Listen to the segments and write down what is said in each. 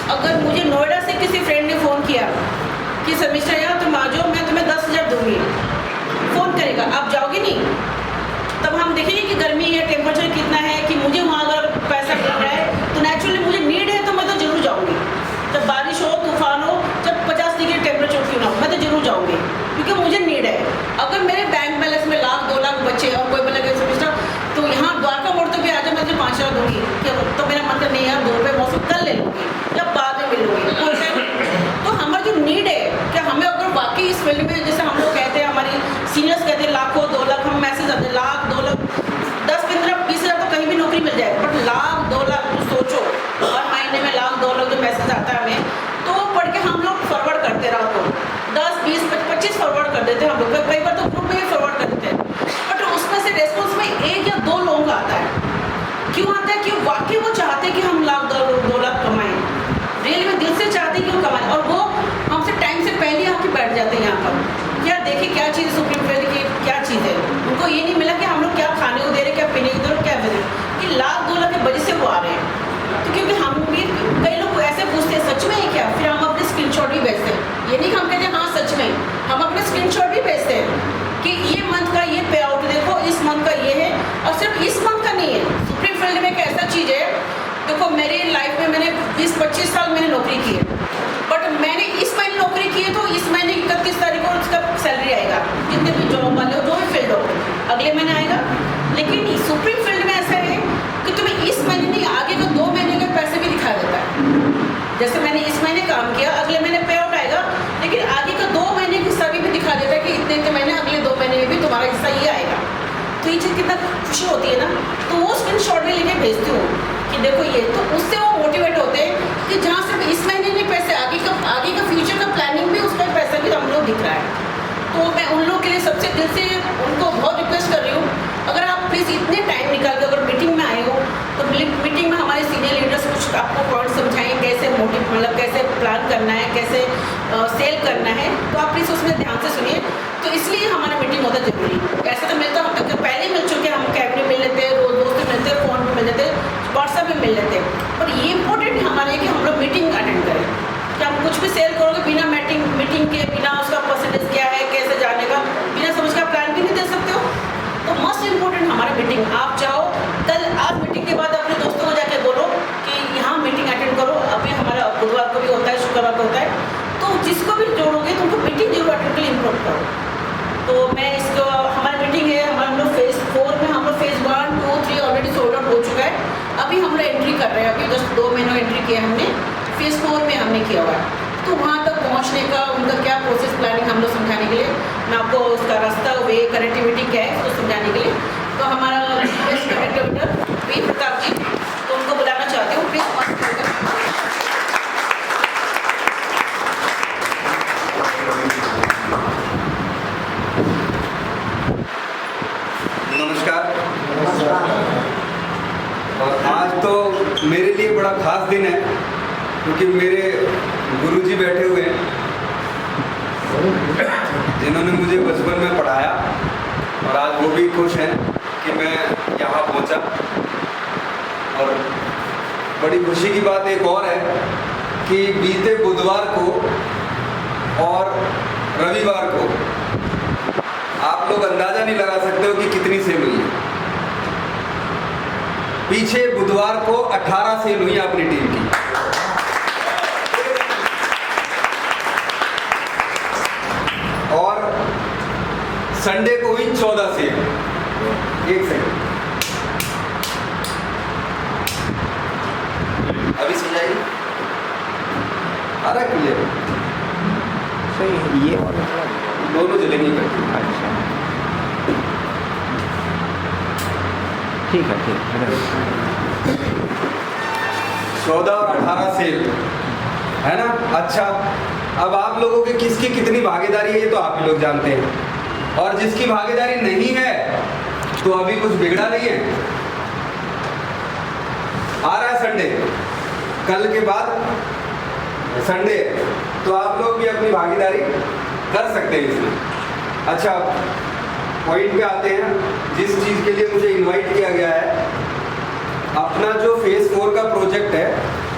अगर मुझे नोएडा से किसी फ्रेंड ने फ़ोन किया कि शर्मिष्ठा यार तुम आ जाओ, मैं तुम्हें 10,000 दूंगी, फ़ोन करेगा, आप जाओगे नहीं? तब हम देखेंगे कि गर्मी है, टेम्परेचर कितना है, कि मुझे वहाँ अगर पैसा मिल रहा है तो नेचुरली मुझे नीड है तो मैं तो जरूर जाऊँगी। जब बारिश हो, तूफान हो, जब 50 डिग्री टेम्परेचर क्यों ना हो, मैं तो जरूर जाऊँगी क्योंकि मुझे नीड है। अगर मेरे बैंक बैलेंस में लाख 2 लाख बचे और कोई बोलेगा शर्मिष्ठा तो यहाँ द्वारका मोड़ तो भी आ जाए, मैं तुझे 5,000 दूँगी, क्या तो मेरा मतलब नहीं है 2 रुपये मौसम कल ले लूँगी या बाद में मिल लूँगी। तो हमारा जो नीड है, क्या हमें अगर वाकई इस फील्ड में, जैसे हम लोग कहते हैं, हमारी सीनियर्स कहते हैं लाखों 2 लाख, हम मैसेज आते हैं लाख 2 लाख 10 15 20 हज़ार तो कहीं भी नौकरी मिल जाए, बट लाख 2 लाख तो सोचो, हर महीने में लाख 2 लाख जो मैसेज आता है हमें, तो पढ़ के हम लोग फॉरवर्ड करते रात को 10 20 25 फॉरवर्ड कर देते हैं हम लोग, कई बार तो ग्रुप में ही फॉरवर्ड कर देते हैं, बट उसमें से रेस्पॉन्स में 1 या 2 लोगों का आता है। क्यों आता है? कि वाकई वो चाहते हैं कि हम लाख 2 लाख कमाएं, रियल में दिल से चाहते हैं कि वो कमाएं, और वो हमसे टाइम से पहले आके बैठ जाते हैं यहाँ पर। क्या देखिए क्या चीज़ सुप्रीम कोर्ट की क्या चीज़ है, उनको ये नहीं मिला कि हम लोग क्या खाने को दे रहे, क्या पीने को दे रहे, क्या दे रहे, कि लाख 2 लाख की वजह से वो आ रहे हैं। तो क्योंकि हम भी, कई लोग ऐसे पूछते हैं सच में है क्या, फिर हम अपने स्क्रीनशॉट भी भेजते हैं। ये नहीं कि हम कहते हैं हाँ सच में, हम अपने स्क्रीनशॉट भी भेजते हैं कि ये मंथ का ये पे आउट देखो, इस मंथ का ये है, और सिर्फ इस मंथ का नहीं है। सुप्रीम फील्ड में एक ऐसा चीज़ है, देखो मेरी लाइफ में मैंने 20-25 साल मैंने नौकरी की है, बट मैंने इस महीने नौकरी की है तो इस महीने 31 तारीख को उसका सैलरी आएगा, जितने भी जॉब वाले हो, जो भी फील्ड हो, अगले महीने आएगा। लेकिन सुप्रीम फील्ड में ऐसा है कि तुम्हें इस महीने नहीं, आगे का 2 महीने के पैसे भी दिखा देता है। जैसे मैंने इस महीने काम किया, अगले महीने पे आउट आएगा, लेकिन आगे का 2 महीने की हिस्सा भी दिखा देता है कि इतने महीने, अगले 2 महीने में भी तुम्हारा हिस्सा ये आएगा। तो ये चीज़ कितना खुशी होती है ना, तो वो स्क्रीनशॉट भी लेके भेजती हूँ कि देखो ये, तो उससे वो मोटिवेट होते हैं कि जहाँ सिर्फ इस महीने नहीं पैसे, आगे का फ्यूचर का प्लानिंग भी, उसका पैसा भी हम लोग दिख रहा है। तो मैं उन लोगों के लिए सबसे दिल से उनको बहुत रिक्वेस्ट कर रही हूँ, अगर आप प्लीज़ इतने टाइम निकाल के अगर मीटिंग में आए हो तो मीटिंग में हमारे सीनियर लीडर्स कुछ आपको पॉइंट समझाएं, कैसे मतलब कैसे प्लान करना है, कैसे सेल करना है, तो आप प्लीज़ उसमें ध्यान से सुनिए। तो इसलिए हमारा मीटिंग होता जरूरी। ऐसा तो मिलता हम तक पहले मिल चुके हैं, हम कैब में मिल लेते हैं, रोज दोस्त मिलते हैं, फ़ोन पर मिल लेते हैं, व्हाट्सएप में मिल लेते हैं, पर ये इंपॉर्टेंट हमारे है कि हम लोग मीटिंग अटेंड करें। कि हम कुछ भी सेल करोगे बिना मीटिंग के, बिना उसका परसेंटेज क्या है, कैसे जाने का, बिना समझ का प्लान भी नहीं दे सकते हो। तो मोस्ट इम्पोर्टेंट हमारा मीटिंग, आप जाओ कल, आज मीटिंग के बाद अपने दोस्तों को जाके बोलो कि यहाँ मीटिंग अटेंड करो। अभी हमारा बुधवार को भी होता है, शुक्रवार को होता है, तो जिसको भी जोड़ोगे तो उनको मीटिंग जरूर अटेंड के लिए इम्पोर्ट करो। तो मैं इसको, हमारी मीटिंग है, हम लोग फेज़ 4 में, हम लोग फेज़ 1 2 3 ऑलरेडी सोल्ड आउट हो चुका है। अभी हम लोग एंट्री कर रहे हैं, अभी जस्ट 2 महीनों एंट्री किया हमने, फेज़ 4 में हमने किया हुआ है। तो वहाँ तक पहुँचने का उनका क्या प्रोसेस प्लानिंग हम लोग समझाने के लिए, मैं आपको उसका रास्ता, वे, कनेक्टिविटी क्या है उसको समझाने के लिए, तो हमारा बेस्ट कनेक्टिविटर वी प्रताप जी, तो उनको बुलाना चाहती हूँ प्लीज़। नमस्कार। और आज तो मेरे लिए बड़ा खास दिन है क्योंकि मेरे गुरुजी बैठे हुए हैं जिन्होंने मुझे बचपन में पढ़ाया, और आज वो भी खुश हैं कि मैं यहाँ पहुँचा। और बड़ी खुशी की बात एक और है कि बीते बुधवार को और रविवार को आप लोग अंदाजा नहीं लगा सकते हो कि कितनी सेल हुई है। पीछे बुधवार को 18 सेल हुई अपनी टीम की, और संडे को हुई 14 सेल। एक सेकंड, अभी समझाइए, आ रहा क्लियर? सही, ये दोनों जलेंगे करके। अच्छा, ठीक है, ठीक है। 14 और 18 सेल है ना। अच्छा, अब आप लोगों की किसकी कितनी भागीदारी है ये तो आप ही लोग जानते हैं, और जिसकी भागीदारी नहीं है तो अभी कुछ बिगड़ा नहीं है। आ रहा है संडे, कल के बाद संडे, तो आप लोग भी अपनी भागीदारी कर सकते हैं इसमें। अच्छा, पॉइंट पे आते हैं। जिस चीज़ के लिए मुझे इनवाइट किया गया है, अपना जो फेज़ 4 का प्रोजेक्ट है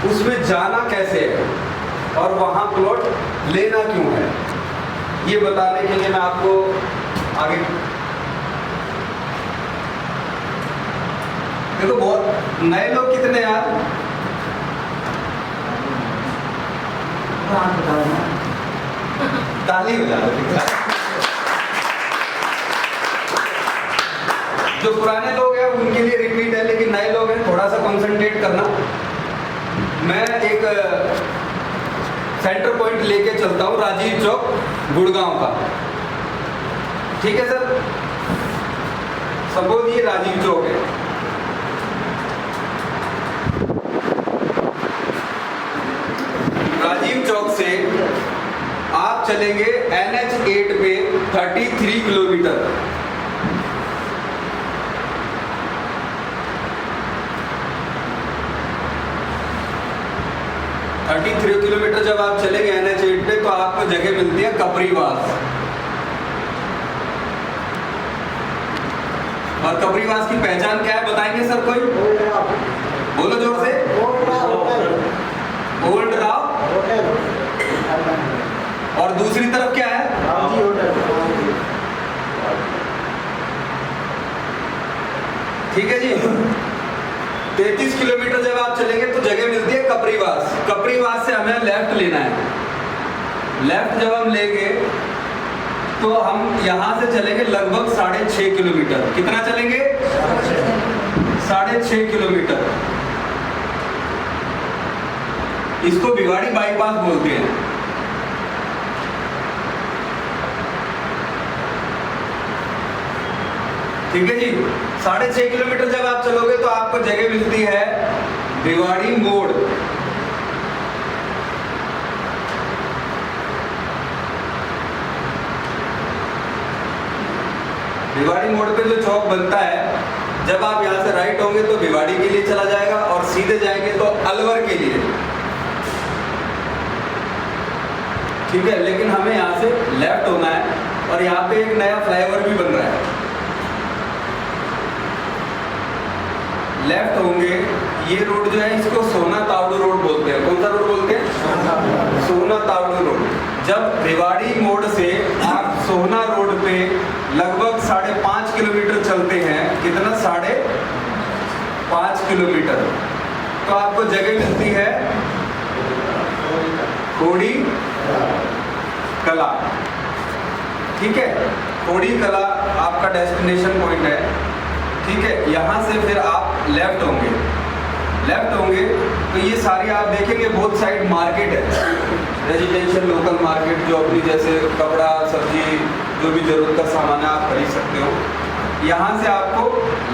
उसमें जाना कैसे है और वहाँ प्लॉट लेना क्यों है, ये बताने के लिए मैं आपको आगे देखो। बहुत नए लोग कितने यार, ताली हो जाए। जो पुराने लोग हैं उनके लिए रिपीट है, लेकिन नए लोग हैं थोड़ा सा कंसंट्रेट करना। मैं एक सेंटर पॉइंट लेके चलता हूँ, राजीव चौक गुड़गांव का, ठीक है सर। सपोज ये राजीव चौक है, राजीव चौक से आप चलेंगे NH8 पे 33 किलोमीटर। जब आप चलेंगे NH8 पे तो आपको जगह मिलती है कपरीवास। और कपरीवास की पहचान क्या है बताएंगे सर कोई? बोलो जोर से। ओल्ड राव। और दूसरी तरफ क्या है? ठीक है जी। 33 किलोमीटर जब आप चलेंगे तो जगह मिलती है कपरीवास। कपरीवास से हमें लेफ्ट लेना है। लेफ्ट जब हम लेंगे तो हम यहां से चलेंगे लगभग 6.5 किलोमीटर। कितना चलेंगे? 6.5 किलोमीटर। इसको भिवाड़ी बाईपास बोलते हैं। ठीक है जी। 6.5 किलोमीटर जब आप चलोगे तो आपको जगह मिलती है भिवाड़ी मोड़। भिवाड़ी मोड़ पे जो चौक बनता है, जब आप यहां से राइट होंगे तो भिवाड़ी के लिए चला जाएगा और सीधे जाएंगे तो अलवर के लिए। ठीक है, लेकिन हमें यहां से लेफ्ट होना है और यहाँ पे एक नया फ्लाईओवर भी बन रहा है। लेफ्ट होंगे, ये रोड जो है इसको सोना तावड़ू रोड बोलते हैं। कौन सा रोड बोलते हैं? सोना तावड़ू रोड। जब भिवाड़ी मोड़ से आप सोना रोड पे लगभग 5.5 किलोमीटर चलते हैं, कितना? 5.5 किलोमीटर, तो आपको जगह मिलती है खोड़ी कला। ठीक है, खोड़ी कला आपका डेस्टिनेशन पॉइंट है। ठीक है, यहाँ से फिर आप लेफ्ट होंगे। लेफ्ट होंगे तो ये सारी आप देखेंगे बहुत साइड मार्केट है, रेजिडेंशियल लोकल मार्केट, जो अपनी जैसे कपड़ा, सब्जी, जो भी जरूरत का सामान है आप खरीद सकते हो। यहाँ से आपको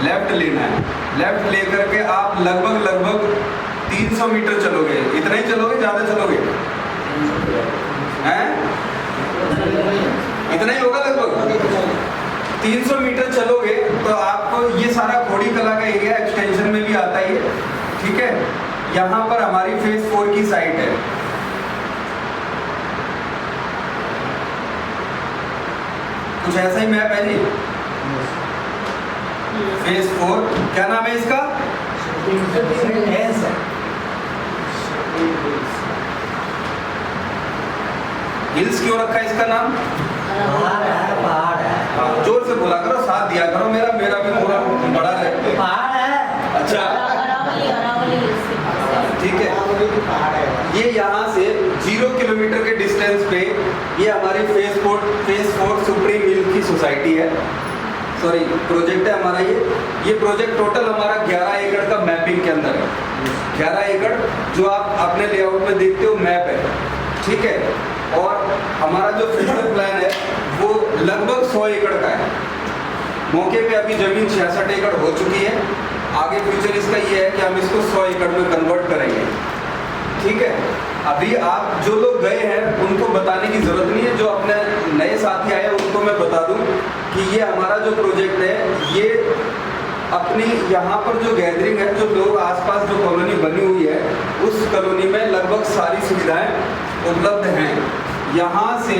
लेफ्ट लेना है। लेफ्ट लेकर के आप लगभग 300 मीटर चलोगे। इतना ही चलोगे, ज़्यादा चलोगे? हैं? इतना ही होगा लगभग। 300 मीटर चलोगे तो आपको ये सारा खोड़ी कला का एरिया एक्सटेंशन में भी आता है। ठीक है, यहाँ पर हमारी फेज 4 की साइट है। कुछ ऐसा ही मैप है जी। फेज 4 क्या नाम है इसका? हिल्स क्यों रखा है इसका नाम? पहाड़ है। हाँ, जोर से बोला करो, साथ दिया करो, मेरा भी पूरा बड़ा है। पहाड़ है। अच्छा, ठीक है। ये यहाँ से 0 किलोमीटर के डिस्टेंस पे ये हमारी फेज 4 सुप्रीम हिल की सोसाइटी है। सॉरी, प्रोजेक्ट है हमारा ये प्रोजेक्ट टोटल हमारा 11 एकड़ का मैपिंग के अंदर है। 11 एकड़ जो आप अपने लेआउट में देखते हो मैप है। ठीक है, और हमारा जो फ्यूचर प्लान है वो लगभग 100 एकड़ का है। मौके पे अभी जमीन 66 एकड़ हो चुकी है। आगे फ्यूचर इसका ये है कि हम इसको 100 एकड़ में कन्वर्ट करेंगे। ठीक है, अभी आप जो लोग गए हैं उनको बताने की जरूरत नहीं है। जो अपने नए साथी आए उनको मैं बता दूं कि ये हमारा जो प्रोजेक्ट है, ये अपनी यहाँ पर जो गैदरिंग है, जो लोग आसपास जो कॉलोनी बनी हुई है, उस कॉलोनी में लगभग सारी सुविधाएं उपलब्ध हैं। यहाँ से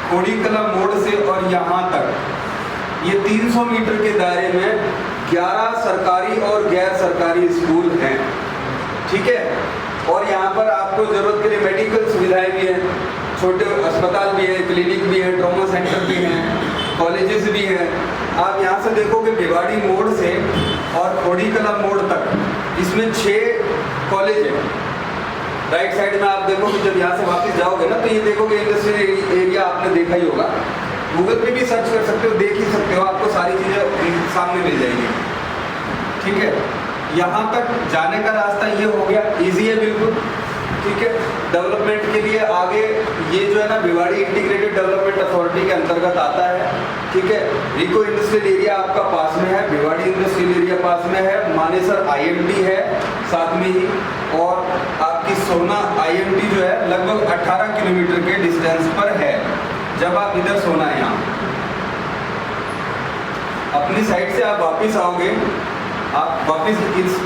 खोड़ी कला मोड़ से और यहाँ तक ये 300 मीटर के दायरे में 11 सरकारी और गैर सरकारी स्कूल हैं। ठीक है, और यहाँ पर आपको ज़रूरत के लिए मेडिकल सुविधाएं भी हैं, छोटे अस्पताल भी है, क्लिनिक भी है, ट्रॉमा सेंटर भी हैं, कॉलेजेस भी हैं। आप यहाँ से देखोगे भिवाड़ी मोड़ से और खोड़ी कला मोड़ तक इसमें 6 कॉलेज हैं। राइट साइड में आप देखोगे, जब यहाँ से वापस जाओगे ना तो ये देखोगे इंडस्ट्रियल एरिया आपने देखा ही होगा। गूगल पे भी सर्च कर सकते हो, देख ही सकते हो, आपको सारी चीज़ें सामने मिल जाएंगी। ठीक है, यहाँ तक जाने का रास्ता ये हो गया, इजी है बिल्कुल। ठीक है, डेवलपमेंट के लिए आगे ये जो है ना भिवाड़ी इंटीग्रेटेड डेवलपमेंट अथॉरिटी के अंतर्गत आता है। ठीक है, रिको इंडस्ट्रियल एरिया आपका पास में है, भिवाड़ी इंडस्ट्रियल एरिया पास में है, मानेसर IMT है साथ में ही, और आपकी सोना IMT जो है लगभग 18 किलोमीटर के डिस्टेंस पर है। जब आप इधर सोना है यहाँ अपनी साइड से आप वापिस आओगे, आप वापिस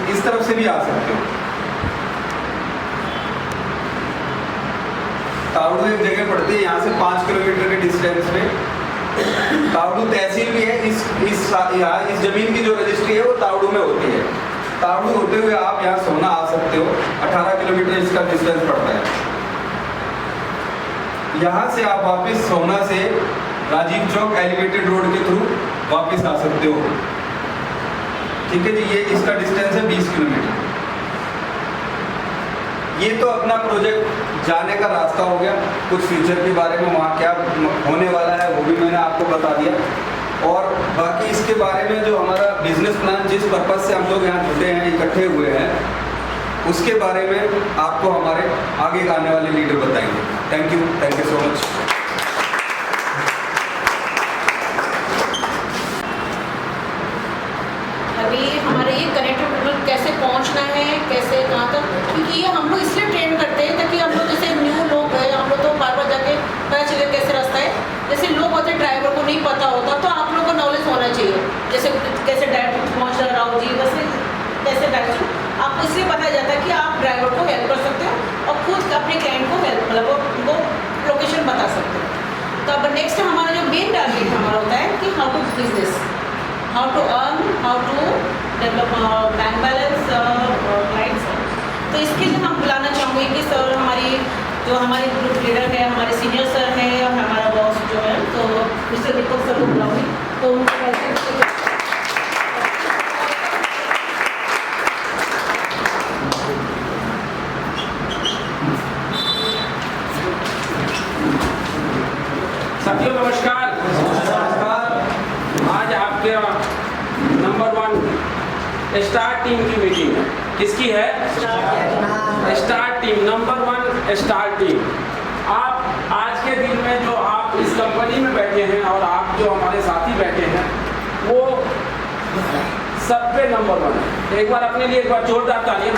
इस तरफ से भी आ सकते हो। तावड़ू एक जगह पड़ती है यहाँ से 5 किलोमीटर के डिस्टेंस पे। तावड़ू तहसील भी है। इस जमीन की जो रजिस्ट्री है वो तावड़ू में होती है। तावड़ू होते हुए आप यहाँ सोना आ सकते हो, 18 किलोमीटर इसका डिस्टेंस पड़ता है। यहाँ से आप वापस सोना से राजीव चौक एलिवेटेड रोड के थ्रू वापस आ सकते हो। ठीक है जी, ये इसका डिस्टेंस है 20 किलोमीटर। ये तो अपना प्रोजेक्ट जाने का रास्ता हो गया। कुछ फ्यूचर के बारे में वहाँ क्या होने वाला है वो भी मैंने आपको बता दिया, और बाकी इसके बारे में जो हमारा बिजनेस प्लान, जिस पर्पज़ से हम लोग यहाँ जुटे हैं, इकट्ठे हुए हैं, उसके बारे में आपको हमारे आगे आने वाले लीडर बताएंगे। Thank you so much. अभी हमारे ये कनेक्टेड कैसे पहुंचना है, कैसे कहाँ तक, क्योंकि ये हम लोग इसलिए ट्रेन करते हैं ताकि हम लोग जैसे न्यू लोग हैं, हम लोग तो बार बार जाके पता चले कैसे रास्ता है। जैसे लोग होते हैं ड्राइवर को नहीं पता होता, तो आप लोगों को नॉलेज होना चाहिए, जैसे कैसे डायरेक्ट पहुँचना, राव जी वैसे कैसे डायरेक्ट आपको इसलिए बताया जाता है कि आप ड्राइवर को हेल्प कर सकते हो और खुद अपने क्लाइंट को हेल्प, मतलब उनको लोकेशन बता सकते हो। तो अब नेक्स्ट हमारा जो मेन टारगेट हमारा होता है कि how to business, how to earn, how to develop bank balance clients. तो इसके लिए हम बुलाना चाहूँगी कि सर जो हमारे ग्रुप लीडर है, हमारे सीनियर सर हैं और हमारा बॉस जो है, तो मिस्टर दीपक सर को बुलाऊँगी। तो उनको साथियों नमस्कार। आज आपके नंबर 1 स्टार टीम की मीटिंग है। किसकी है? Star team, number 1 star team. आप आज के दिन में जो आप इस कंपनी में बैठे हैं और आप जो हमारे साथी बैठे हैं वो सब पे नंबर 1 है। एक बार अपने लिए एक बार जोरदार तालियां।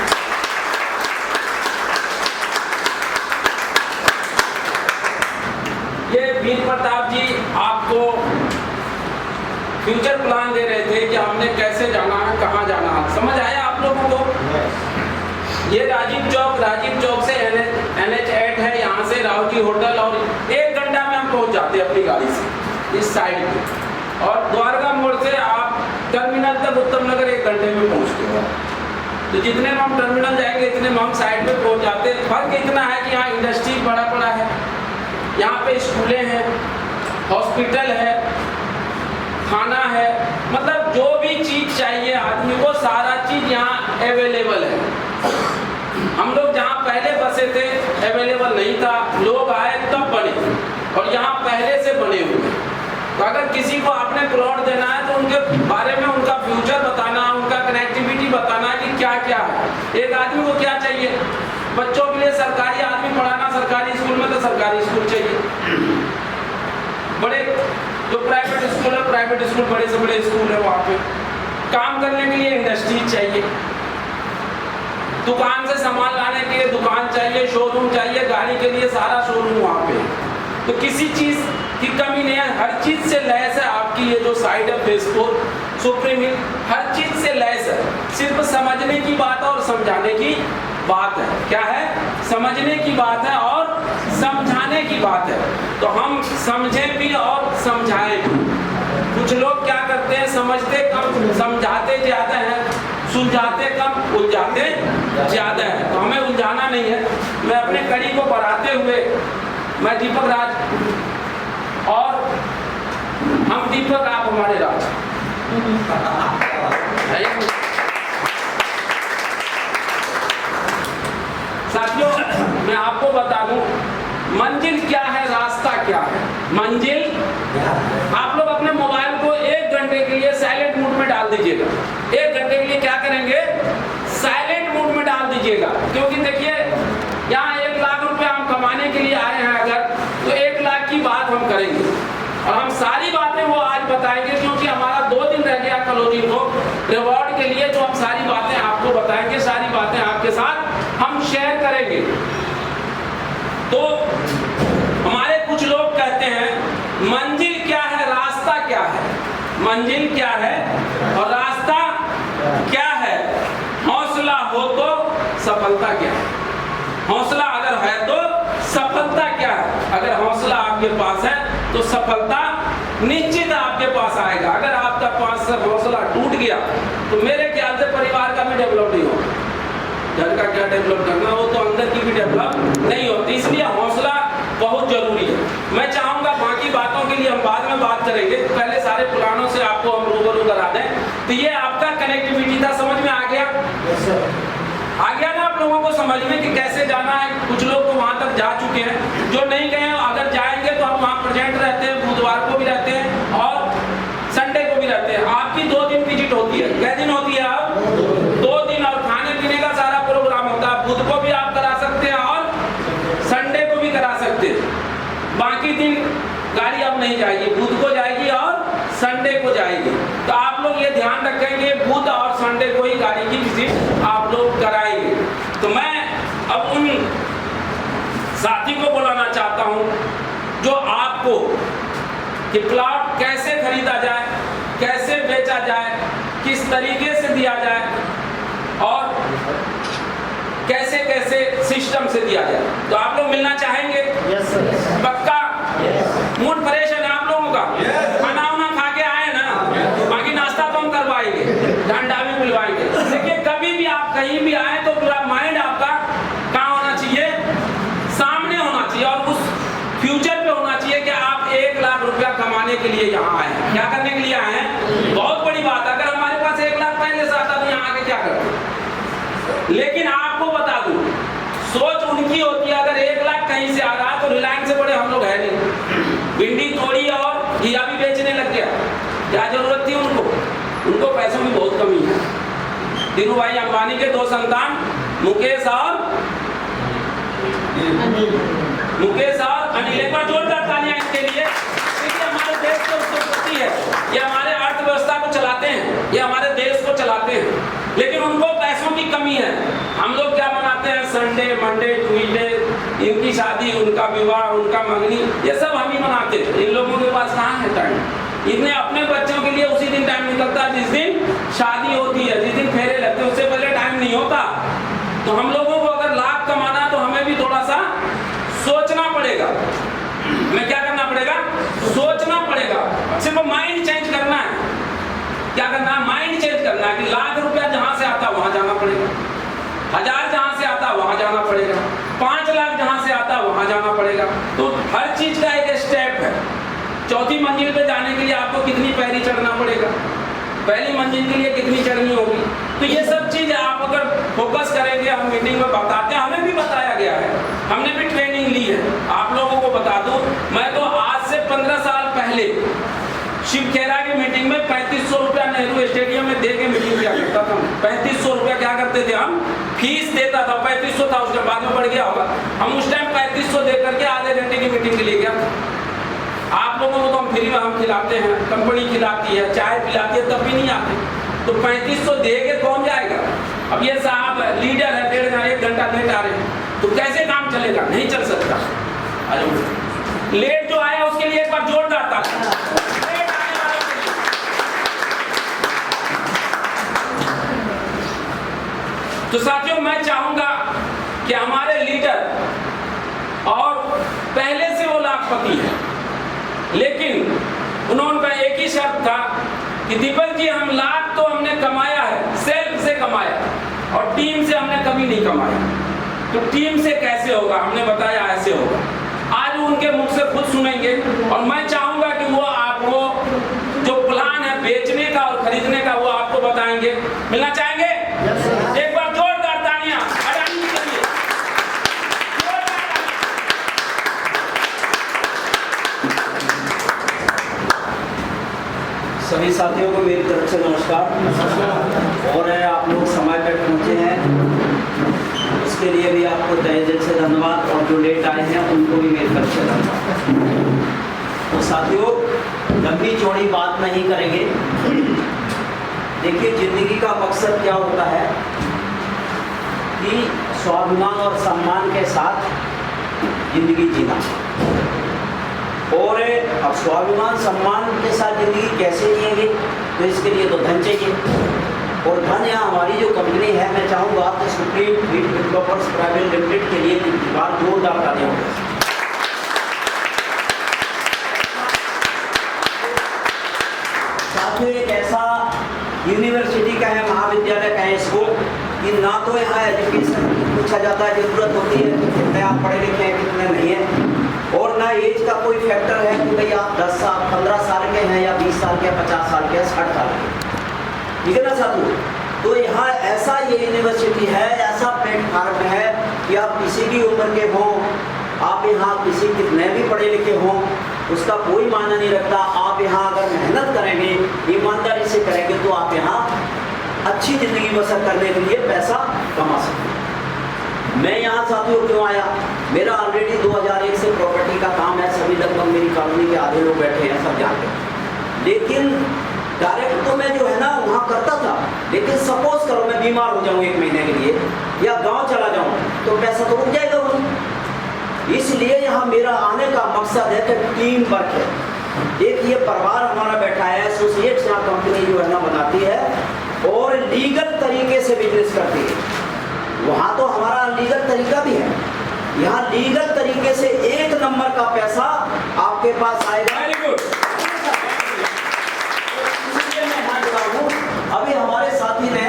ये वीर प्रताप जी आपको फ्यूचर प्लान दे रहे थे कि हमने कैसे जाना है, कहाँ जाना है। समझ आया आप लोगों को? ये राजीव चौक से NH 8 है, यहाँ से रावजी होटल, और 1 घंटा में हम पहुँच जाते हैं अपनी गाड़ी से इस साइड पे। और द्वारका मोड़ से आप टर्मिनल तक उत्तम नगर 1 घंटे में पहुँचते हो। तो जितने में हम टर्मिनल जाएंगे इतने में हम साइड में पहुँच जाते हैं। फर्क इतना है कि यहाँ इंडस्ट्री बड़ा है, यहाँ पे स्कूलें हैं, हॉस्पिटल है, खाना है, मतलब जो भी चीज़ चाहिए आदमी को सारा चीज़ यहाँ अवेलेबल है। हम लोग जहाँ पहले बसे थे अवेलेबल नहीं था, लोग आए तब बने, और यहाँ पहले से बने हुए। तो अगर किसी को आपने प्लॉट देना है तो उनके बारे में उनका फ्यूचर बताना, उनका कनेक्टिविटी बताना कि क्या क्या है। एक आदमी को क्या चाहिए, बच्चों के लिए सरकारी आदमी पढ़ाना, सरकारी स्कूल में तो सरकारी स्कूल चाहिए। बड़े जो प्राइवेट स्कूल है, प्राइवेट स्कूल बड़े से बड़े स्कूल है, वहाँ पे काम करने के लिए इंडस्ट्री चाहिए, दुकान से सामान लाने के लिए दुकान चाहिए, शोरूम चाहिए, गाड़ी के लिए सारा शोरूम वहाँ पे। तो किसी चीज़ की कमी नहीं है, हर चीज़ से लैस है। आपकी ये जो साइड है फेसबुक सुप्रीम हिल, हर चीज़ से लैस है। सिर्फ समझने की बात है और समझाने की बात है। क्या है? समझने की बात है और समझाने की बात है। तो हम समझें भी और समझाएं भी। कुछ लोग क्या करते हैं, समझते कम समझाते ज़्यादा हैं, सुलझाते कम उलझाते ज़्यादा है, तो हमें उलझाना नहीं है। मैं अपने कड़ी को बढ़ाते हुए मैं दीपक राज और हम दीपक, आप हमारे राज। साथियों, मैं आपको बता दूं मंजिल क्या है, रास्ता क्या है। मंजिल, आप लोग अपने मोबाइल को 1 घंटे के लिए साइलेंट मोड में डाल दीजिएगा। 1 घंटे के लिए क्या करेंगे, साइलेंट मोड में डाल दीजिएगा। क्योंकि देखिए यहाँ 1 लाख रुपए हम कमाने के लिए आए हैं अगर, तो 1 लाख की बात हम करेंगे और हम सारी बातें वो आज बताएंगे, क्योंकि हमारा 2 दिन रह गया क्लोजिंग को रिवॉर्ड के लिए, जो हम सारी बातें आपको बताएंगे, सारी बातें आपके साथ हम शेयर करेंगे। तो हमारे कुछ लोग कहते हैं मंजिल क्या है, रास्ता क्या है। मंजिल क्या है और रास्ता क्या है। हौसला हो तो सफलता क्या है। हौसला अगर है तो सफलता क्या है। अगर हौसला आपके पास है तो सफलता निश्चित आपके पास आएगा। अगर आपका पास से हौसला टूट गया तो मेरे ख्याल से परिवार का भी डेवलप नहीं होगा। घर का क्या डेवलप करना, वो तो अंदर की भी डेवलप नहीं होती। इसलिए हौसला बहुत जरूरी है। मैं चाहूंगा बाकी बातों के लिए हम बाद में बात करेंगे, पहले सारे पुरानों से आपको हम रूबरू करा दें। तो ये आपका कनेक्टिविटी था, समझ में आ गया? आ गया ना आप लोगों को समझ में कि कैसे जाना है। कुछ लोग तो वहां तक जा चुके हैं, जो नहीं गए अगर जाएंगे तो हम वहाँ प्रेजेंट रहते हैं, बुधवार को भी रहते हैं और संडे को भी रहते हैं। आपकी 2 दिन विजिट होती है। कै दिन होती है? आप 2 दिन, और खाने पीने का सारा प्रोग्राम होता है। बुध को भी आप करा सकते हैं और संडे को भी करा सकते हैं। बाकी दिन गाड़ी अब नहीं जाएगी, बुध को जाएगी और संडे को जाएगी। तो आप लोग ये ध्यान रखेंगे, बुध और संडे को ही गाड़ी की विजिट आप लोग कराएंगे। तो मैं अब उन साथी को बुलाना चाहता हूं जो आपको कि प्लॉट कैसे खरीदा जाए, कैसे बेचा जाए, किस तरीके से दिया जाए और कैसे कैसे सिस्टम से दिया जाए। तो आप लोग मिलना चाहेंगे? Yes sir. पक्का? यस। मूड फ्रेश है ना आप लोगों का? खाना वाना खा के आए ना? बाकी नाश्ता तो हम करवाएंगे, ठंडा भी पिलवाएंगे। देखिए कभी भी आप कहीं भी आए तो पूरा माइंड आपका कहाँ होना चाहिए? सामने होना चाहिए और उस फ्यूचर पे होना चाहिए कि आप 1 लाख रुपया कमाने के लिए यहाँ आए हैं। क्या करने के लिए आए हैं? बहुत बड़ी बात है। अगर हमारे पास 1 लाख पहले से आता तो यहाँ आके क्या करते? लेकिन आपको बता दूं, सोच उनकी होती है। अगर 1 लाख कहीं से आ रहा है तो रिलायंस से बड़े हम लोग है नहीं। भिंडी तोड़ी और घिया भी बेचने लग गया। क्या जरूरत थी उनको? उनको पैसों की बहुत कमी है। धीरू भाई अंबानी के 2 संतान, मुकेश और अनिल। एक बार जोरदार तालियां इनके लिए। देखिए हमारे देश की उत्पत्ति है, ये हमारे अर्थव्यवस्था को चलाते हैं, ये हमारे देश को चलाते हैं। लेकिन उनको पैसों की कमी है। हम लोग क्या मनाते हैं? संडे, मंडे, ट्यूसडे, इनकी शादी, उनका विवाह, उनका मंगनी, ये सब हम ही मनाते हैं। इन लोगों के पास कहाँ है टाइम? इतने अपने बच्चों के लिए उसी दिन टाइम निकलता है जिस दिन शादी होती है, जिस दिन फेरे लगते हैं, उससे पहले टाइम नहीं होता। तो हम लोगों को अगर लाख कमाना है तो हमें भी थोड़ा सा सोचना पड़ेगा। हमें क्या करना पड़ेगा? सोचना पड़ेगा। सिर्फ माइंड चेंज करना है। क्या करना है? माइंड चेंज करना है कि लाख रुपया जहां से आता वहां जाना पड़ेगा, 1000 जहां से आता वहां जाना पड़ेगा, 5 लाख जहां से आता वहां जाना पड़ेगा। तो हर चीज का एक स्टेप है। 4थी मंजिल पे जाने के लिए आपको कितनी पैरी चढ़ना पड़ेगा, पहली मंजिल के लिए कितनी चढ़नी होगी। तो ये सब चीज आप अगर फोकस करेंगे, हम मीटिंग में बताते हैं, हमें भी बताया गया है, हमने भी ट्रेनिंग ली है। आप लोगों को बता दूं, मैं तो आज से 15 साल पहले शिव खेरा की मीटिंग में 3500 रुपया नेहरू स्टेडियम में दे के मीटिंग किया करता था। 3500 रुपया क्या करते थे हम? फीस देता था। 3500 था, उसके बाद में बढ़ गया होगा। हम उस टाइम 3500 दे करके आधे घंटे की मीटिंग के लिए गया था। आप लोगों को तो हम फ्री में हम खिलाते हैं, कंपनी खिलाती है, चाय पिलाती है, तब भी नहीं आते। तो 3500 दे के कौन जाएगा? अब ये साहब लीडर है, 1.5 घंटा लेट आ रहे हैं, तो कैसे काम चलेगा? नहीं चल सकता। लेट जो आया उसके लिए एक बार जोरदार ताली। तो साथियों मैं चाहूंगा कि हमारे लीडर और पहले से वो लाखपति है, लेकिन उन्होंने एक ही शर्त था कि दीपक जी हम लाख तो हमने कमाया है, सेल्फ से कमाया, और टीम से हमने कभी नहीं कमाया। तो टीम से कैसे होगा, हमने बताया ऐसे होगा। आज उनके मुख से खुद सुनेंगे और मैं चाहूंगा कि वो आपको जो प्लान है बेचने का और खरीदने का वो आपको बताएंगे। मिलना चाहेंगे? एक बार जोरदार तालियां अडानी जी के लिए। सभी साथियों को मेरी तरफ से नमस्कार। और आप लोग समय पर पहुंचे हैं उसके लिए भी आपको तहे दिल से धन्यवाद, और जो लेट आए हैं उनको भी मेरी तरफ से धन्यवाद। तो साथियों, लंबी चौड़ी बात नहीं करेंगे। देखिए, जिंदगी का मकसद क्या होता है कि स्वाभिमान और सम्मान के साथ जिंदगी जीना। और अब स्वाभिमान सम्मान के साथ जिंदगी कैसे जिएंगे, तो इसके लिए तो धन चाहिए। और धन यहाँ हमारी जो कंपनी है, मैं चाहूँगा कि supreme feed developers private limited के लिए बार जोरदार तालियां हों। साथियों, एक ऐसा यूनिवर्सिटी का है, महाविद्यालय का है इसको, कि ना तो यहाँ एजुकेशन पूछा जाता है, जरूरत होती है कि कितने आप पढ़े लिखे हैं कितने नहीं हैं, और ना एज का कोई फैक्टर है कि भाई आप 10 साल 15 साल के हैं या 20 साल के, 50 साल के, 60 साल के, ठीक है ना साथियों। तो यहाँ ऐसा ये यूनिवर्सिटी है, ऐसा प्लेटफार्म है कि आप किसी भी उम्र के हों, आप यहाँ किसी कितने भी पढ़े लिखे हों, उसका कोई मायना नहीं रखता। आप यहाँ अगर मेहनत करेंगे, ईमानदारी से करेंगे, तो आप यहाँ अच्छी ज़िंदगी बसर करने के लिए पैसा कमा सकते हैं। मैं यहाँ साथियों क्यों आया, मेरा ऑलरेडी 2001 से प्रॉपर्टी का काम है, सभी लगभग मेरी कॉलोनी के आधे लोग बैठे हैं, सब जानते हैं। लेकिन डायरेक्ट तो मैं जो है ना वहाँ करता था, लेकिन सपोज करो मैं बीमार हो जाऊँ 1 महीने के लिए या गाँव चला जाऊँ, तो पैसा तो रुक जाएगा वहीं। इसलिए यहाँ मेरा आने का मकसद है कि टीम वर्क है। एक ये परिवार हमारा बैठा है, एसोसिएट्स यहाँ कंपनी जो है ना बनाती है और लीगल तरीके से बिजनेस करती है। वहाँ तो हमारा लीगल तरीका भी है, यहाँ लीगल तरीके से 1 नंबर का पैसा आपके पास आएगा। Very good. इसलिए मैं यहाँ जुड़ा हूँ। अभी हमारे साथी ने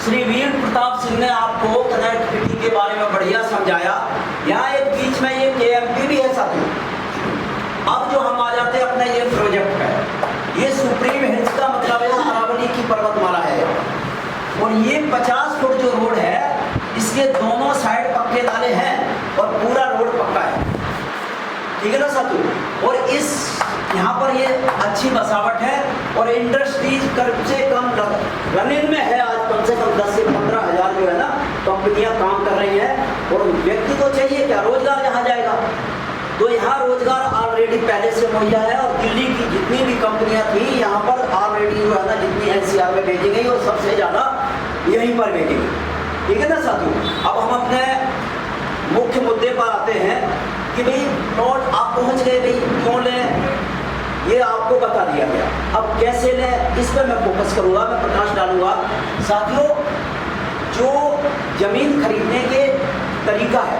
श्री वीर प्रताप सिंह ने आपको कनेक्टिविटी के बारे में बढ़िया समझाया। यहाँ एक बीच में ये KMP भी है साथियों। अब जो हम आ जाते हैं अपने ये प्रोजेक्ट पे, ये सुप्रीम हिल्स का मतलब है अरावली की पर्वतमाला है, और ये 50 फुट जो रोड है, इसके दोनों साइड पक्के नाले हैं और पूरा रोड पक्का है, ठीक है ना साथियों। और इस यहाँ पर ये अच्छी बसावट है और इंडस्ट्रीज कम से कम रनिंग में है। आज कम से कम 10 से 15 हज़ार जो है ना कंपनियां काम कर रही हैं, और व्यक्ति को चाहिए क्या, रोजगार यहाँ जाएगा। तो यहाँ रोजगार ऑलरेडी पहले से मुहैया है, और दिल्ली की जितनी भी कंपनियां थी यहाँ पर ऑलरेडी जो है ना जितनी NCR में भेजी गई, और सबसे ज़्यादा यहीं पर भेजी गई, ठीक है ना साथियों। अब हम अपने मुख्य मुद्दे पर आते हैं कि भाई नोट आप पहुँच गए, भाई क्यों लें, ये आपको बता दिया गया। अब कैसे लें, इस पर मैं फोकस करूँगा, मैं प्रकाश डालूंगा। साथियों, जो जमीन खरीदने के तरीका है,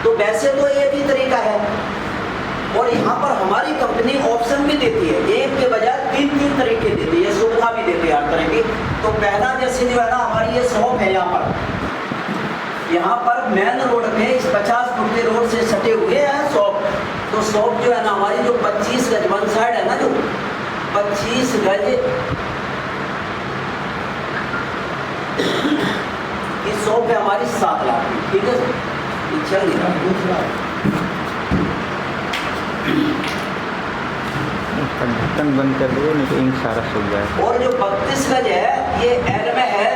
तो वैसे तो एक ही तरीका है, और यहाँ पर हमारी कंपनी ऑप्शन भी देती है, एक के बजाय 3 तरीके देती है, सुविधा भी देती है हर तरह की। तो पहला जैसे जो है ना हमारी ये शॉप है, यहाँ पर मेन रोड पे इस 50 फुट के रोड से सटे हुए हैं शॉप। तो शॉप जो है ना हमारी जो 25 गज वन साइड है ना, जो 25 गज की शॉप है हमारी 7 लाख, ठीक है। चल नहीं रहा, ढक्कन बंद कर दो, नहीं तो इंक सारा सूख जाए। और जो 32 गज है ये एल में है,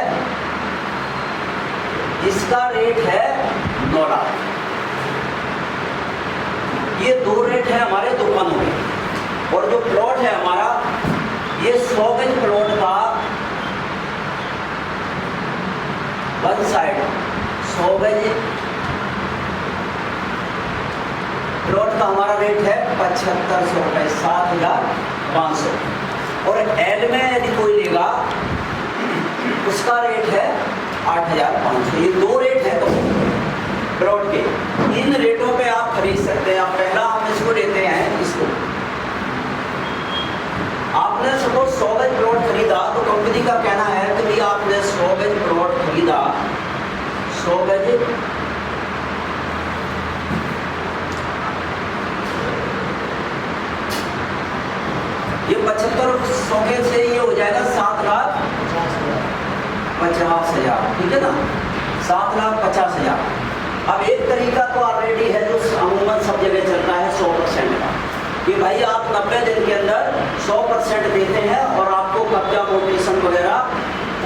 इसका रेट है 9 लाख। ये 2 रेट है हमारे दुकानों में। और जो प्लॉट है हमारा, ये 100 गज प्लॉट का वन साइड 100 गज प्लॉट का हमारा रेट है 7500 रुपये, 7500। और एल में यदि कोई लेगा उसका रेट है 8500। ये 2 रेट है तो प्लॉट के, इन रेटों पे आप खरीद सकते हैं। आप पहला हम इसको लेते हैं, इसको आपने सपोज 100 गज प्लॉट खरीदा, तो कंपनी का कहना है कि भाई आपने 100 गज ये 7500 के से ये हो जाएगा 7,50,000, ठीक है ना, 7,50,000। अब एक तरीका तो ऑलरेडी है जो अमूमन सब जगह चलता है 100% का, कि भाई आप 90 दिन के अंदर 100% देते हैं और आपको कब्जा मोटेशन वगैरह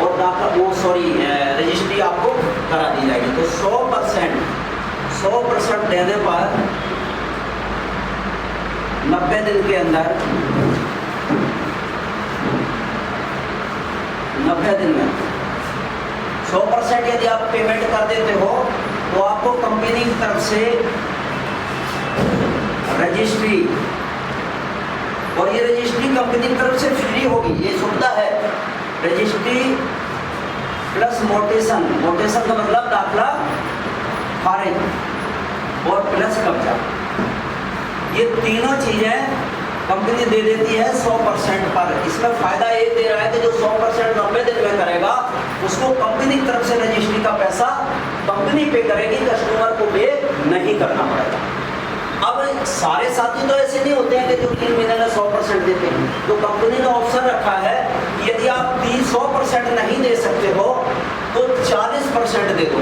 और रजिस्ट्री आपको करा दी जाएगी। तो 100% देने पर 90 दिन के अंदर 90 दिन में 100% यदि आप पेमेंट कर देते हो तो आपको कंपनी की तरफ से रजिस्ट्री, और ये रजिस्ट्री कंपनी की तरफ से फ्री होगी, ये सुविधा है। रजिस्ट्री प्लस मोटेशन, मोटेशन का मतलब दाखला खारिज, और प्लस कब्जा, ये तीनों चीजें कंपनी दे देती है 100% पर। इसमें फायदा ये दे रहा है कि जो 100% 90 दिन में करेगा उसको कंपनी की तरफ से रजिस्ट्री का पैसा कंपनी पे करेगी, कस्टमर को पे नहीं करना पड़ेगा। अब सारे साथी तो ऐसे नहीं होते हैं कि जो 3 महीने में 100% देते हैं, तो कंपनी ने ऑप्शन रखा है कि यदि आप 100% नहीं दे सकते हो तो 40% दे दो,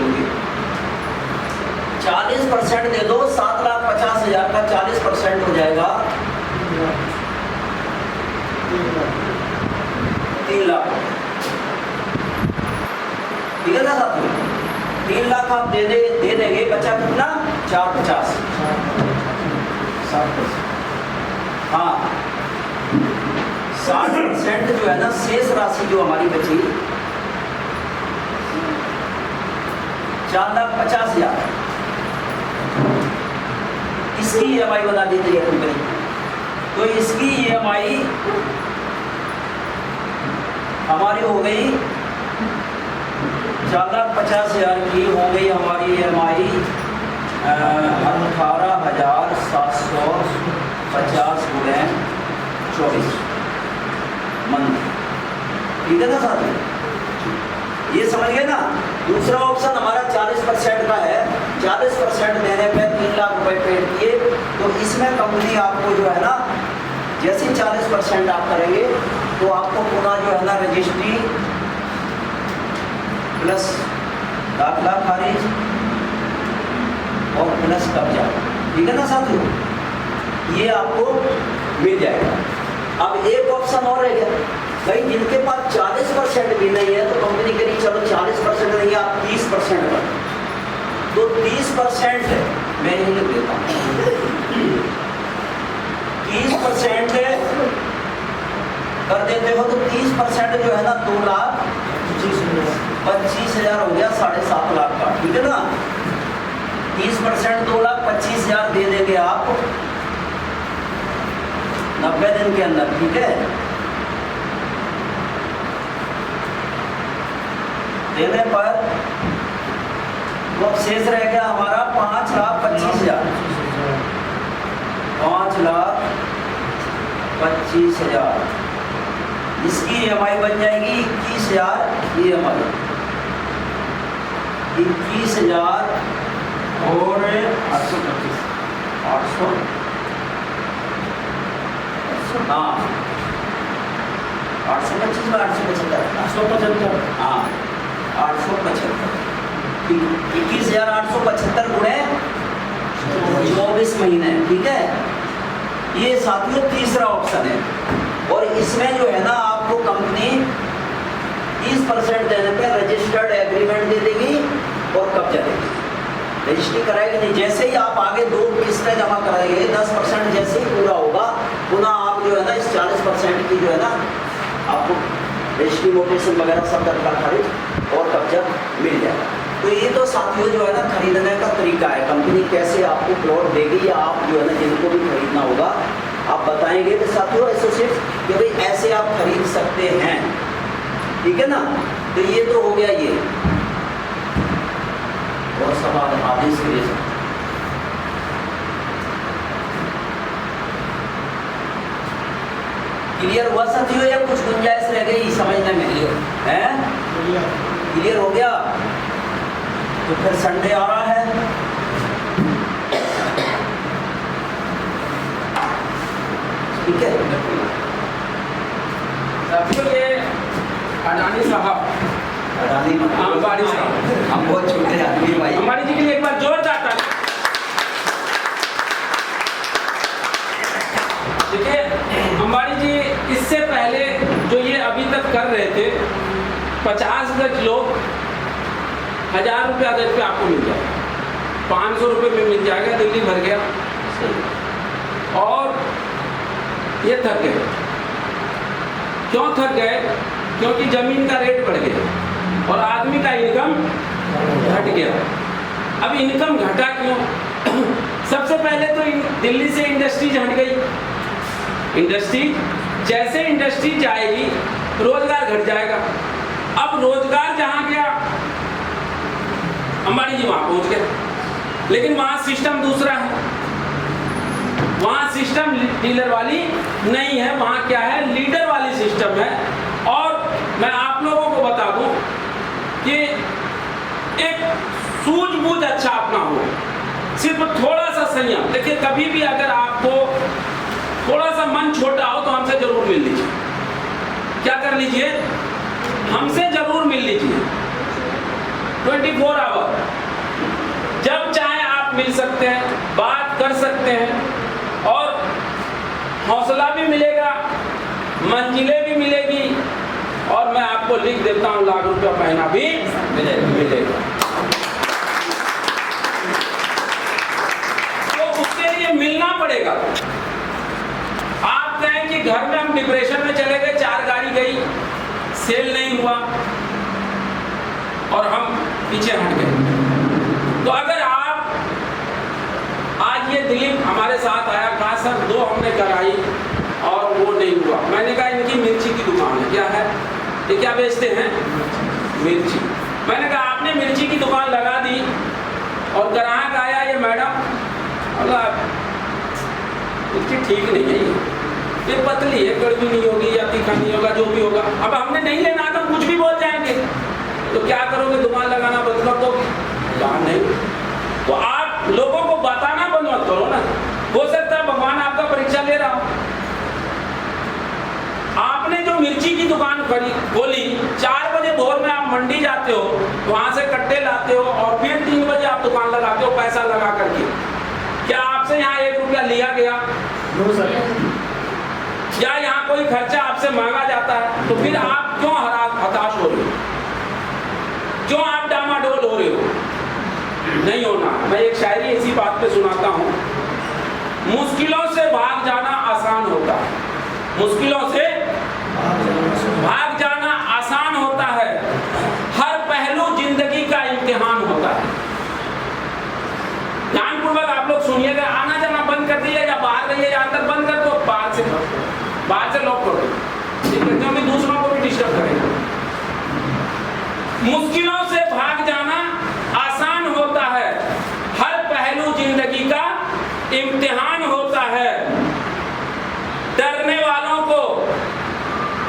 40% दे दो। 7,50,000 का 40% हो जाएगा 3 लाख, ठीक है ना साथियों। 3 लाख आप दे देंगे, बचा कितना? 450, हाँ 60% जो है ना शेष राशि जो हमारी बची 4,50,000, इसकी EMI बना दी थी कंपनी। तो इसकी EMI हमारी हो गई 4,50,000 की हो गई हमारी EMI 18,750 गुणे 24 मंथ, ठीक है ना साथी, ये समझ गए ना। दूसरा ऑप्शन हमारा 40% का है, 40% देने पे 3 लाख रुपए पेड किए, तो इसमें कंपनी आपको जो है ना जैसे 40% आप करेंगे तो आपको पुनः जो है ना रजिस्ट्री प्लस दाखला खारिज और प्लस कब्जा, ठीक है ना साथियों, ये आपको मिल जाएगा। अब एक ऑप्शन और रह गया, भाई जिनके पास 40% भी नहीं है तो कंपनी कह रही चलो 40% नहीं, आप 30% कर, तो 30% मैं यही लिख देता हूँ, 30% कर देते हो तो 30% जो है ना 2,25,000 हो गया, 7.5 लाख का, ठीक है ना। 30% 2,25,000 दे देंगे आप 90 दिन के अंदर, ठीक है। देने पर तो अब शेष रह गया हमारा 5,25,000, 5,25,000, इसकी EMI बन जाएगी 21,000 EMI, 21,000 और 825, हाँ 825 में 875, हाँ 875, 21,875 गुणे 24 महीने, ठीक है। ये साथियों तीसरा ऑप्शन है, और इसमें जो है ना आपको कंपनी 30% देने पे रजिस्टर्ड एग्रीमेंट दे देगी और कब्जा देगी, रजिस्ट्री कराएगी नहीं। जैसे ही आप आगे 2 किस्तें जमा कराएंगे 10% जैसे ही पूरा होगा पुनः आप जो है ना इस 40% की जो है ना आपको रजिस्ट्री मोटेशन वगैरह सब दरकार खारिज और कब्जा मिल जाएगा। तो ये तो साथियों जो है ना खरीदने का तरीका है, कंपनी कैसे आपको प्लॉट देगी या आप जो है ना जिनको भी खरीदना होगा आप बताएंगे कि साथियों एसोसिएट कि भाई ऐसे आप खरीद सकते हैं, ठीक है ना। तो ये तो हो गया ये, और सवाल आदेश के लिए क्लियर हुआ साथियों या कुछ गुंजाइश रह गई समझने में? हैं क्लियर हो गया? तो फिर संडे आ रहा है, ठीक है। साथियों, ये अडानी साहब, अंबानी साहब, हम बहुत छोटे आदमी भाई। अंबानी जी के लिए एक बार जोरदार ताली। देखिए, अंबानी जी इससे पहले जो ये अभी तक कर रहे थे, 50 गज लोग 1000 रुपया गज पे आपको मिल जाएगा, 500 रुपये में मिल जाएगा, दिल्ली भर गया। और ये थक गए। क्यों थक गए? क्योंकि जमीन का रेट बढ़ गया और आदमी का इनकम घट गया। अब इनकम घटा क्यों? सबसे पहले तो दिल्ली से इंडस्ट्रीज हट गई। इंडस्ट्री जैसे इंडस्ट्री जाएगी, रोजगार घट जाएगा। अब रोजगार जहां गया, अंबानी जी वहां पहुंच गए, लेकिन वहां सिस्टम दूसरा है। वहां सिस्टम डीलर वाली नहीं है, वहां क्या है, लीडर वाली सिस्टम है। और मैं आप लोगों को बता दूं कि एक सूझबूझ अच्छा अपना हो, सिर्फ थोड़ा सा संयम। देखिए, कभी भी अगर आपको थोड़ा सा मन छोटा हो तो हमसे जरूर मिल लीजिए। क्या कर लीजिए? हमसे जरूर मिल लीजिए। 24 आवर जब चाहे आप मिल सकते हैं, बात कर सकते हैं, और हौसला भी मिलेगा, मंजिलें भी मिलेगी, और मैं आपको लिख देता हूं, लाख रुपया महीना भी मिलेगा। तो उसके लिए मिलना पड़ेगा। आप कहें कि घर में हम डिप्रेशन में चले गए, 4 गाड़ी गई, सेल नहीं हुआ और हम पीछे हट गए। तो अगर आप, आज ये दिलीप हमारे साथ आया, कहा सर 2 हमने कराई और वो नहीं हुआ। मैंने कहा इनकी मिर्ची की दुकान है। क्या है? ये क्या बेचते हैं? मिर्ची। मैंने कहा आपने मिर्ची की दुकान लगा दी और ग्राहक आया, ये मैडम मिर्ची ठीक नहीं है, ये पतली है, कड़वी नहीं होगी या तीखा नहीं होगा, जो भी होगा। अब हमने नहीं लेना तो कुछ भी बोल जाएंगे, तो क्या करोगे? दुकान लगाना बंद कर दो? नहीं। तो आप लोगों को बताना बंद मत करो ना। हो सकता है भगवान आपका परीक्षा ले रहा हो। आपने जो मिर्ची की दुकान खोली, 4 बजे भोर में आप मंडी जाते हो, वहां से कट्टे लाते हो और फिर 3 बजे आप दुकान लगाते हो पैसा लगा करके। क्या आपसे यहाँ 1 रुपया लिया गया? या यहाँ कोई खर्चा आपसे मांगा जाता है? तो फिर आप क्यों हताश हो रहे हो? क्यों आप डामाडोल हो रहे हो? नहीं होना। मैं एक शायरी इसी बात पे सुनाता हूँ। मुश्किलों से भाग जाना आसान होता है, मुश्किलों से भाग जाना आसान होता है, हर पहलू जिंदगी का इम्तिहान होता है। ध्यानपूर्वक आप लोग सुनिएगा। आना जाना बंद कर दीजिए, या बाहर रहिए या अंदर बंद कर दो, बाहर से लॉक कर दो, ठीक है? क्योंकि दूसरों को भी डिस्टर्ब करेंगे। मुश्किलों से भाग जाना आसान होता है, हर पहलू जिंदगी का इम्तिहान होता है। डरने वालों को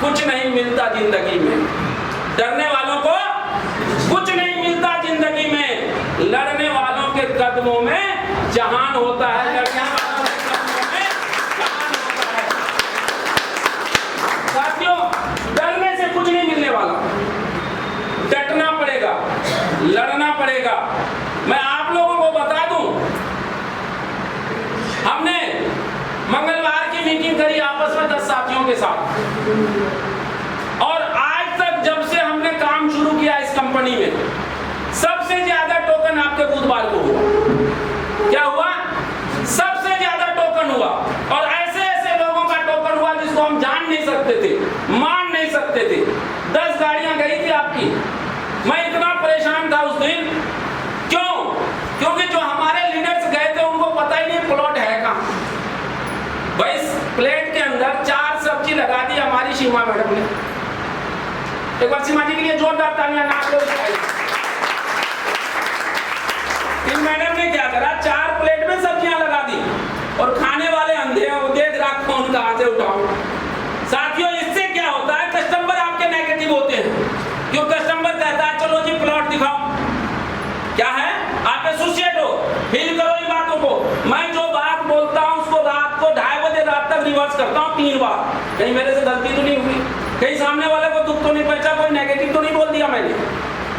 कुछ नहीं मिलता जिंदगी में, डरने वालों को कुछ नहीं मिलता जिंदगी में, लड़ने वालों के कदमों में जहान होता है, लड़ने वालों के कदमों में जहान होता है। साथियों, डरने से कुछ नहीं मिलने वाला, डटना पड़ेगा, लड़ना पड़ेगा। मैं आप लोगों को बता दूं, हमने मंगलवार की मीटिंग करी आपस में 10 साथियों के साथ, और आज तक जब से हमने काम शुरू किया इस कंपनी में, सबसे ज्यादा टोकन आपके बुधवार को हुआ। क्या हुआ? सबसे ज्यादा टोकन हुआ। और ऐसे ऐसे लोगों का टोकन हुआ जिसको हम जान नहीं सकते थे, मान नहीं सकते थे। 10 गाड़ियां गई थी आपकी। मैं इतना परेशान था उस दिन। क्यों? क्योंकि जो हमारे लीडर्स गए थे उनको पता ही नहीं प्लॉट है कहाँ। भाई, प्लेट के अंदर 4 सब्जी लगा दी हमारी सीमा मैडम ने। एक बार सीमा जी के लिए जोरदार तालियां आप लोग बजाइए। इन मैडम ने क्या करा, 4 प्लेट में सब्जियां लगा दी और खाने वाले अंधे हैं, वो देख रहा कौन कहां से उठाऊं। साथियों, इससे क्या होता है, कस्टमर आपके नेगेटिव होते हैं। क्यों? कस्टमर कहता है चलो जी प्लॉट दिखाओ। क्या हूँ बाहर, कहीं मेरे से गलती तो नहीं हुई, कहीं सामने वाले को दुख तो नहीं पहुंचा, कोई नेगेटिव तो नहीं बोल दिया मैंने,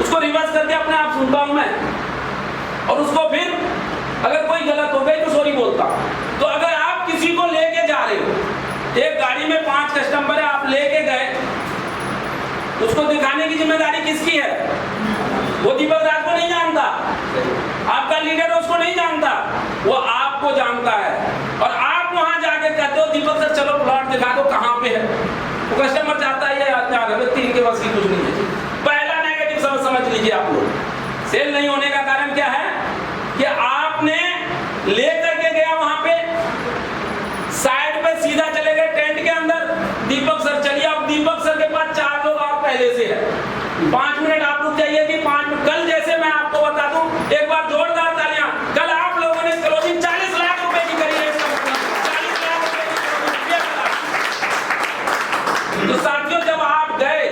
उसको रिवर्स करके अपने आप सुनता हूँ मैं, और उसको फिर अगर कोई गलत हो गई तो सॉरी बोलता। तो अगर आप किसी को लेके जा रहे हो, एक गाड़ी में 5 कस्टमर है, आप लेके गए, उसको दिखाने की जिम्मेदारी किसकी है? वो दीपक राज को नहीं जानता, आपका लीडर उसको नहीं जानता, वो आपको जानता है। और आप वहां जाके कहते हो दीपक सर चलो प्लॉट दिखा दो कहाँ पे है, वो कस्टमर चाहता है ये तीन के बस की कुछ नहीं है। पहला नेगेटिव समझ लीजिए आप लोग। सेल नहीं होने का कारण क्या है कि आपने लेकर के गया वहां पे, साइड पे सीधा चले गए टेंट के अंदर, दीपक सर चलिए, अब दीपक सर के पास 4 लोग और पहले से है, 5 मिनट आप रुक जाइए कि 5 मिनट। कल जैसे मैं आपको बता दूं, एक बार जोरदार तालियां, कल आप लोगों ने क्लोजिंग 40 लाख रुपए की करी है, 40 लाख रुपए की। तो साथियों जब आप गए,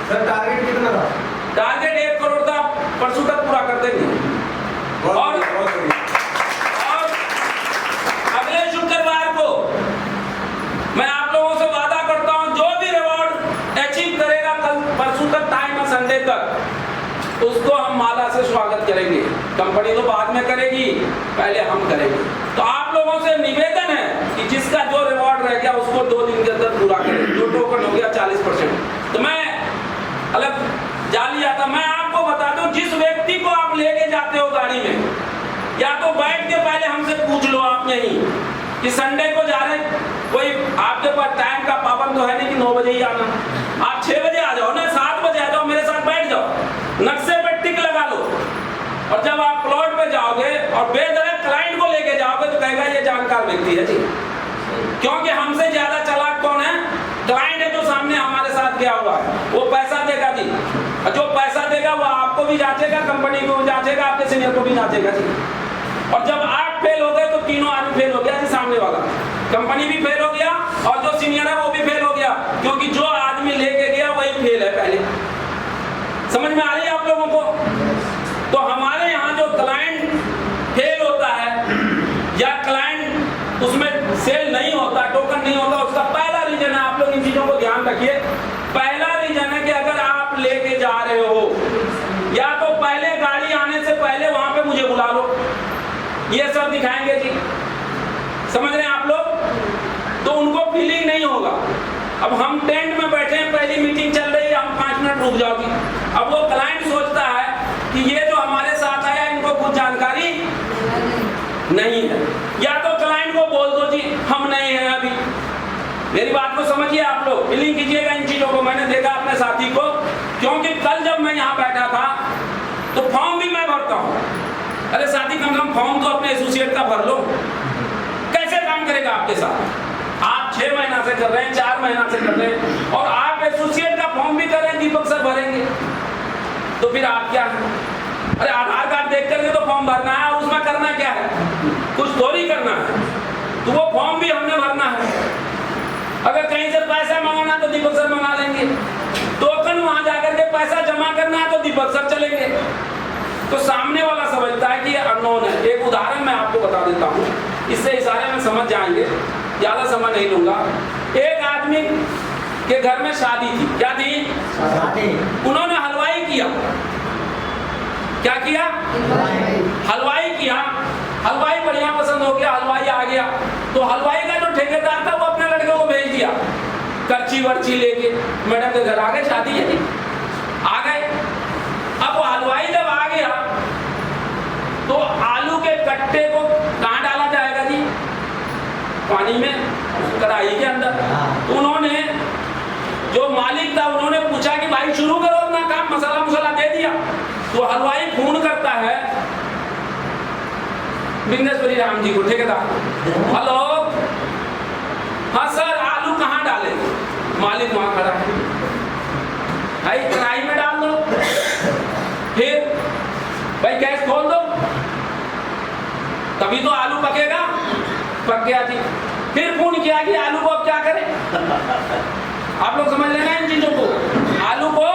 सर टारगेट कितना था? टारगेट 1 करोड़ था, परसों तक पूरा कर देंगे। और अगले शुक्रवार को मैं आप लोगों से वादा करता हूं, जो भी रिवॉर्ड अचीव करेगा कल परसों तक टाइम है, संडे तक, उसको हम माला से स्वागत करेंगे। कंपनी तो बाद में करेगी, पहले हम करेंगे। तो आप लोगों से निवेदन है कि जिसका जो रिवॉर्ड रह गया उसको 2 दिन के अंदर पूरा करें। जो टोकन हो गया 40%, तो मैं अलग जा लिया था। मैं आपको बता दूं, जिस व्यक्ति को आप लेके जाते हो गाड़ी में, या तो बैठ के पहले हमसे पूछ लो आप यहीं कि संडे को जा रहे, कोई आपके पास टाइम का पाबंद तो है नहीं कि 9 बजे ही आना, आप 6 बजे आ जाओ ना, 7 बजे आ जाओ, मेरे साथ बैठ जाओ, नक्शे पे टिक लगा लो, और जब आप प्लॉट पे जाओगे और बेधड़क क्लाइंट को लेके जाओगे तो कहेगा ये जानकार व्यक्ति है जी, क्योंकि हमसे ज्यादा चालाक कौन है? क्लाइंट है जो सामने हमारे साथ गया हुआ है, वो पैसा देगा जी, और जो पैसा देगा वो आपको भी जांचेगा, कंपनी को भी जांचेगा, आपके सीनियर को भी जांचेगा जी। और जब आप फेल हो गए तो तीनों आदमी फेल हो गया जी, सामने वाला, कंपनी भी फेल हो गया और जो सीनियर है वो भी फेल हो गया, क्योंकि जो आदमी लेके गया वही फेल है पहले। समझ में आ रही है आप लोगों को? तो हमारे यहाँ जो क्लाइंट फेल होता है या क्लाइंट उसमें सेल नहीं होता, टोकन नहीं होता, उसका पहला रीजन है, आप लोग इन चीजों को ध्यान रखिए। पहला रीजन है कि अगर आप लेके जा रहे हो, या तो पहले गाड़ी आने से पहले वहां पे मुझे बुला लो, ये सब दिखाएंगे जी, समझ रहे हैं आप लोग? तो उनको फीलिंग नहीं होगा। अब हम टेंट में बैठे हैं, पहली मीटिंग चल रही है, हम 5 मिनट रुक जाओगी, अब वो क्लाइंट सोचता है कि ये जो हमारे साथ आया इनको कुछ जानकारी नहीं है, या तो क्लाइंट को बोल दो जी हम नहीं हैं अभी। मेरी बात को समझिए आप लोग, फीलिंग कीजिएगा इन चीजों को। मैंने देखा अपने साथी को, क्योंकि कल जब मैं यहाँ बैठा था तो फॉर्म भी मैं भरता हूँ। अरे साथी कम से कम फॉर्म तो अपने एसोसिएट का भर लो, कैसे काम करेगा आपके साथ? आप 6 महीना से कर रहे हैं, 4 महीना से कर रहे हैं, और आप एसोसिएट का फॉर्म भी कर रहे हैं, दीपक सर भरेंगे, तो फिर आप क्या है? अरे आधार कार्ड देख करके तो फॉर्म भरना है, और उसमें करना क्या है? कुछ थोड़ी करना है, तो वो फॉर्म भी हमने भरना है। अगर कहीं से पैसा मंगाना तो दीपक सर मंगा लेंगे, टोकन वहां जाकर के पैसा जमा करना है तो दीपक सर चलेंगे। तो सामने वाला समझता है कि ये अननोन है। एक उदाहरण मैं आपको बता देता हूँ, इससे इशारे में समझ जाएंगे, ज्यादा समय नहीं लूंगा। एक आदमी के घर में शादी थी, क्या थी? उन्होंने हलवाई किया। क्या किया? हलवाई किया। हलवाई बढ़िया पसंद हो गया, हलवाई आ गया, तो हलवाई का जो ठेकेदार था वो अपने लड़के को भेज दिया, करची वर्ची लेके, मैडम के घर आ गए, शादी है, आ गए। अब वो हलवाई जब आ गया तो आलू के कट्टे को कहाँ डाला जाएगा जी? पानी में, कढ़ाई के अंदर। तो उन्होंने, जो मालिक था, उन्होंने पूछा कि भाई शुरू करो अपना काम, मसाला मुसाला दे दिया। तो हलवाई फोन करता है बिंदेश्वरी राम जी को, ठेकेदार, हेलो, हाँ सर, आलू कहाँ डाले? मालिक वहां खड़ा है, भाई कढ़ाई में डाल दो, फिर भाई गैस खोल दो, तभी तो आलू पकेगा। पक गया जी। फिर फोन किया कि आलू को अब क्या करें? आप लोग समझ लेना इन चीजों को, आलू को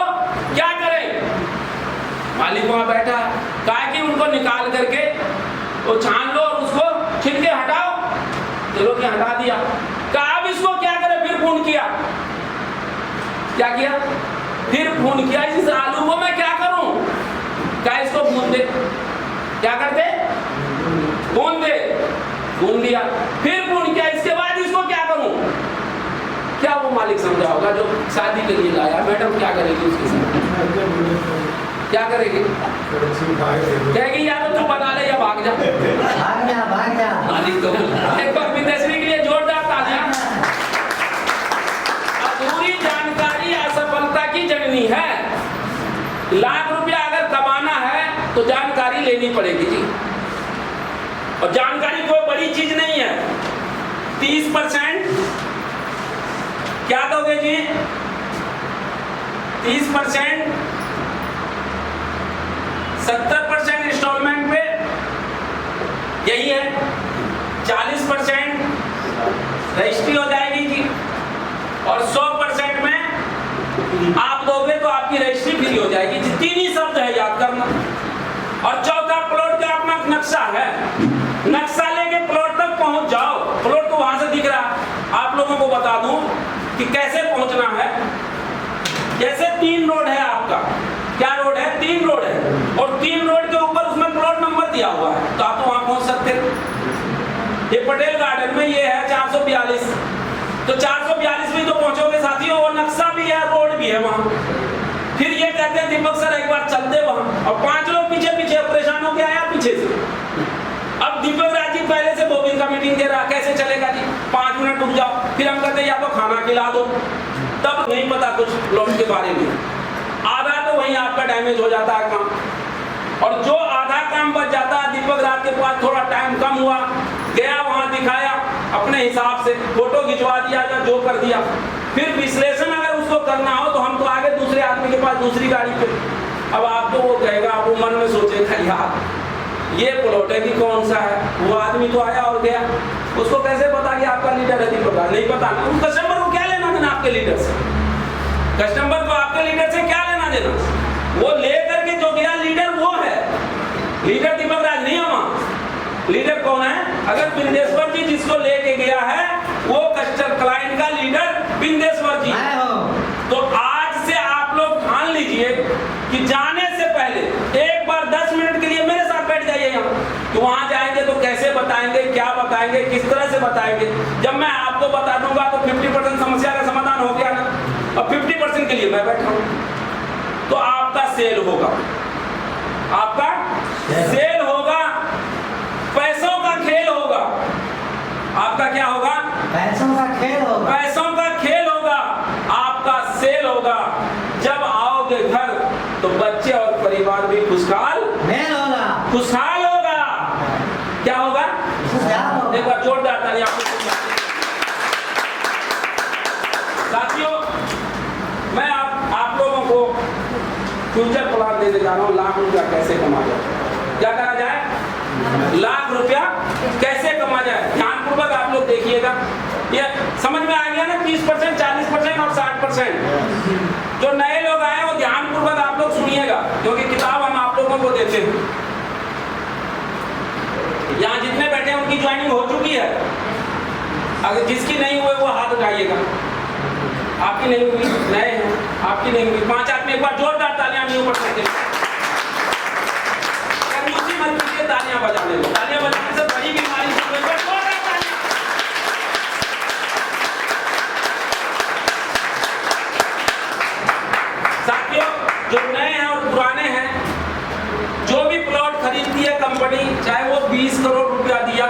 क्या करें? मालिक वहां बैठा, कहा कि उनको निकाल करके वो छान लो और उसको छिलके हटाओ। चलो कि हटा दिया। कहा अब इसको क्या करें? फिर क्या किया? फिर फोन किया, इस आलू को मैं क्या करूं? क्या इसको भून दे? क्या करते? भून दे। भून दिया, फिर फोन किया, इसके बाद इसको क्या करूं? क्या वो मालिक समझा होगा जो शादी के लिए लाया, मैडम क्या करेगी उसके साथ? क्या करेगी? कहेगी या तो तू बना ले या भाग जा। भाग जा मालिक तो एक बार विदेशी के लिए जोरदार तालियां। अधूरी जानकारी असफलता की जननी है। लाख रुपया अगर कमाना है तो जानकारी लेनी पड़ेगी जी, और जानकारी कोई बड़ी चीज नहीं है। 30% क्या दोगे जी? 30% 70% इंस्टॉलमेंट पे, यही है। 40% रजिस्ट्री हो जाएगी जी, और 100% में आप दोगे तो आपकी रजिस्ट्री फ्री हो जाएगी। तीन ही शब्द है, याद करना। और चौथा, प्लॉट का अपना नक्शा है, नक्शा लेके प्लॉट तक पहुंच जाओ। प्लॉट तो वहां से दिख रहा। आप लोगों को बता दूं कि कैसे पहुंचना है। जैसे 3 रोड है आपका, क्या रोड है? 3 रोड है, और 3 रोड के ऊपर उसमें प्लॉट नंबर दिया हुआ है, तो आप तो वहां पहुंच सकते हैं। ये पटेल गार्डन में ये है 442, तो 442 में तो पहुंचोगे साथियों, वो नक्शा भी है, रोड भी है वहां। फिर ये कहते हैं दीपक सर एक बार चलते वहां, और 5 लोग पीछे पीछे परेशान हो के आया पीछे से। अब दीपक राज जी पहले से बोबिन का मीटिंग दे रहा, कैसे चलेगा जी? 5 मिनट रुक जाओ। फिर हम कहते हैं या तो खाना खिला दो, तब नहीं पता कुछ प्लॉट के बारे में। आधा तो वहीं आपका डैमेज हो जाता है काम, और जो आधा काम बच जाता है, दीपक राज के पास थोड़ा टाइम कम हुआ, गया वहां दिखाया अपने हिसाब से, फोटो खिंचवा दिया या जो कर दिया। फिर विश्लेषण अगर उसको करना हो तो हम तो आगे दूसरे आदमी के पास दूसरी गाड़ी पे। अब आप तो वो कहेगा, वो मन में सोचेगा यार ये प्लॉट है कि कौन सा है। वो आदमी तो आया और गया, उसको कैसे पता कि आपका लीडर है दीपक राज? नहीं पता ना। उस कस्टमर को क्या लेना देना आपके लीडर से? कस्टमर को आपके लीडर से क्या लेना देना? वो लेकर के जो गया लीडर वो है, लीडर दीपक राज नहीं है वहां। लीडर कौन है? अगर बिंदेश्वर जी जिसको लेके गया है वो कस्टमर क्लाइंट का लीडर बिंदेश्वर जी। तो आज से आप लोग ठान लीजिए कि जाने से पहले एक बार 10 मिनट के लिए मेरे साथ बैठ जाइए यहाँ, कि वहां जाएंगे तो कैसे बताएंगे, क्या बताएंगे, किस तरह से बताएंगे। जब मैं आपको बता दूंगा तो 50% समस्या का समाधान हो गया ना, और 50% के लिए मैं बैठा हूं। तो आपका सेल होगा, आपका सेल होगा, पैसों का खेल होगा। आपका क्या होगा? पैसों का खेल होगा। पैसों का खेल होगा, आपका सेल होगा। जब आओगे घर तो बच्चे और परिवार भी खुशहाल मेल होगा। खुशहाल होगा। क्या होगा? खुशहाल होगा। एक बार जोरदार तालियां। साथियों, मैं आप लोगों को फ्यूचर प्लान देने जा रहा हूँ। लाख रुपया कैसे कमा जाए? क्या करा जाए? लाख रुपया कैसे कमा जाए? ध्यानपूर्वक आप लोग देखिएगा, ये समझ में आ गया ना? 30%, 40% और 60%। जो नए लोग आए वो ध्यानपूर्वक आप लोग सुनिएगा, क्योंकि किताब हम आप लोगों को देते हैं। यहाँ जितने बैठे हैं उनकी ज्वाइनिंग हो चुकी है। अगर जिसकी नहीं हुई वो हाथ उठाइएगा। आपकी नहीं हुई, नए हैं, आपकी नहीं हुई। 5 आदमी एक बार जोरदार तालियां नहीं ऊपर सकते। तालियां बजाने लो, तालियां बजाने से बड़ी बीमारी शुरू हो जाती है। साथियों, जो नए हैं और पुराने हैं, जो भी प्लॉट खरीदती है कंपनी, चाहे वो 20 करोड़ रुपया दिया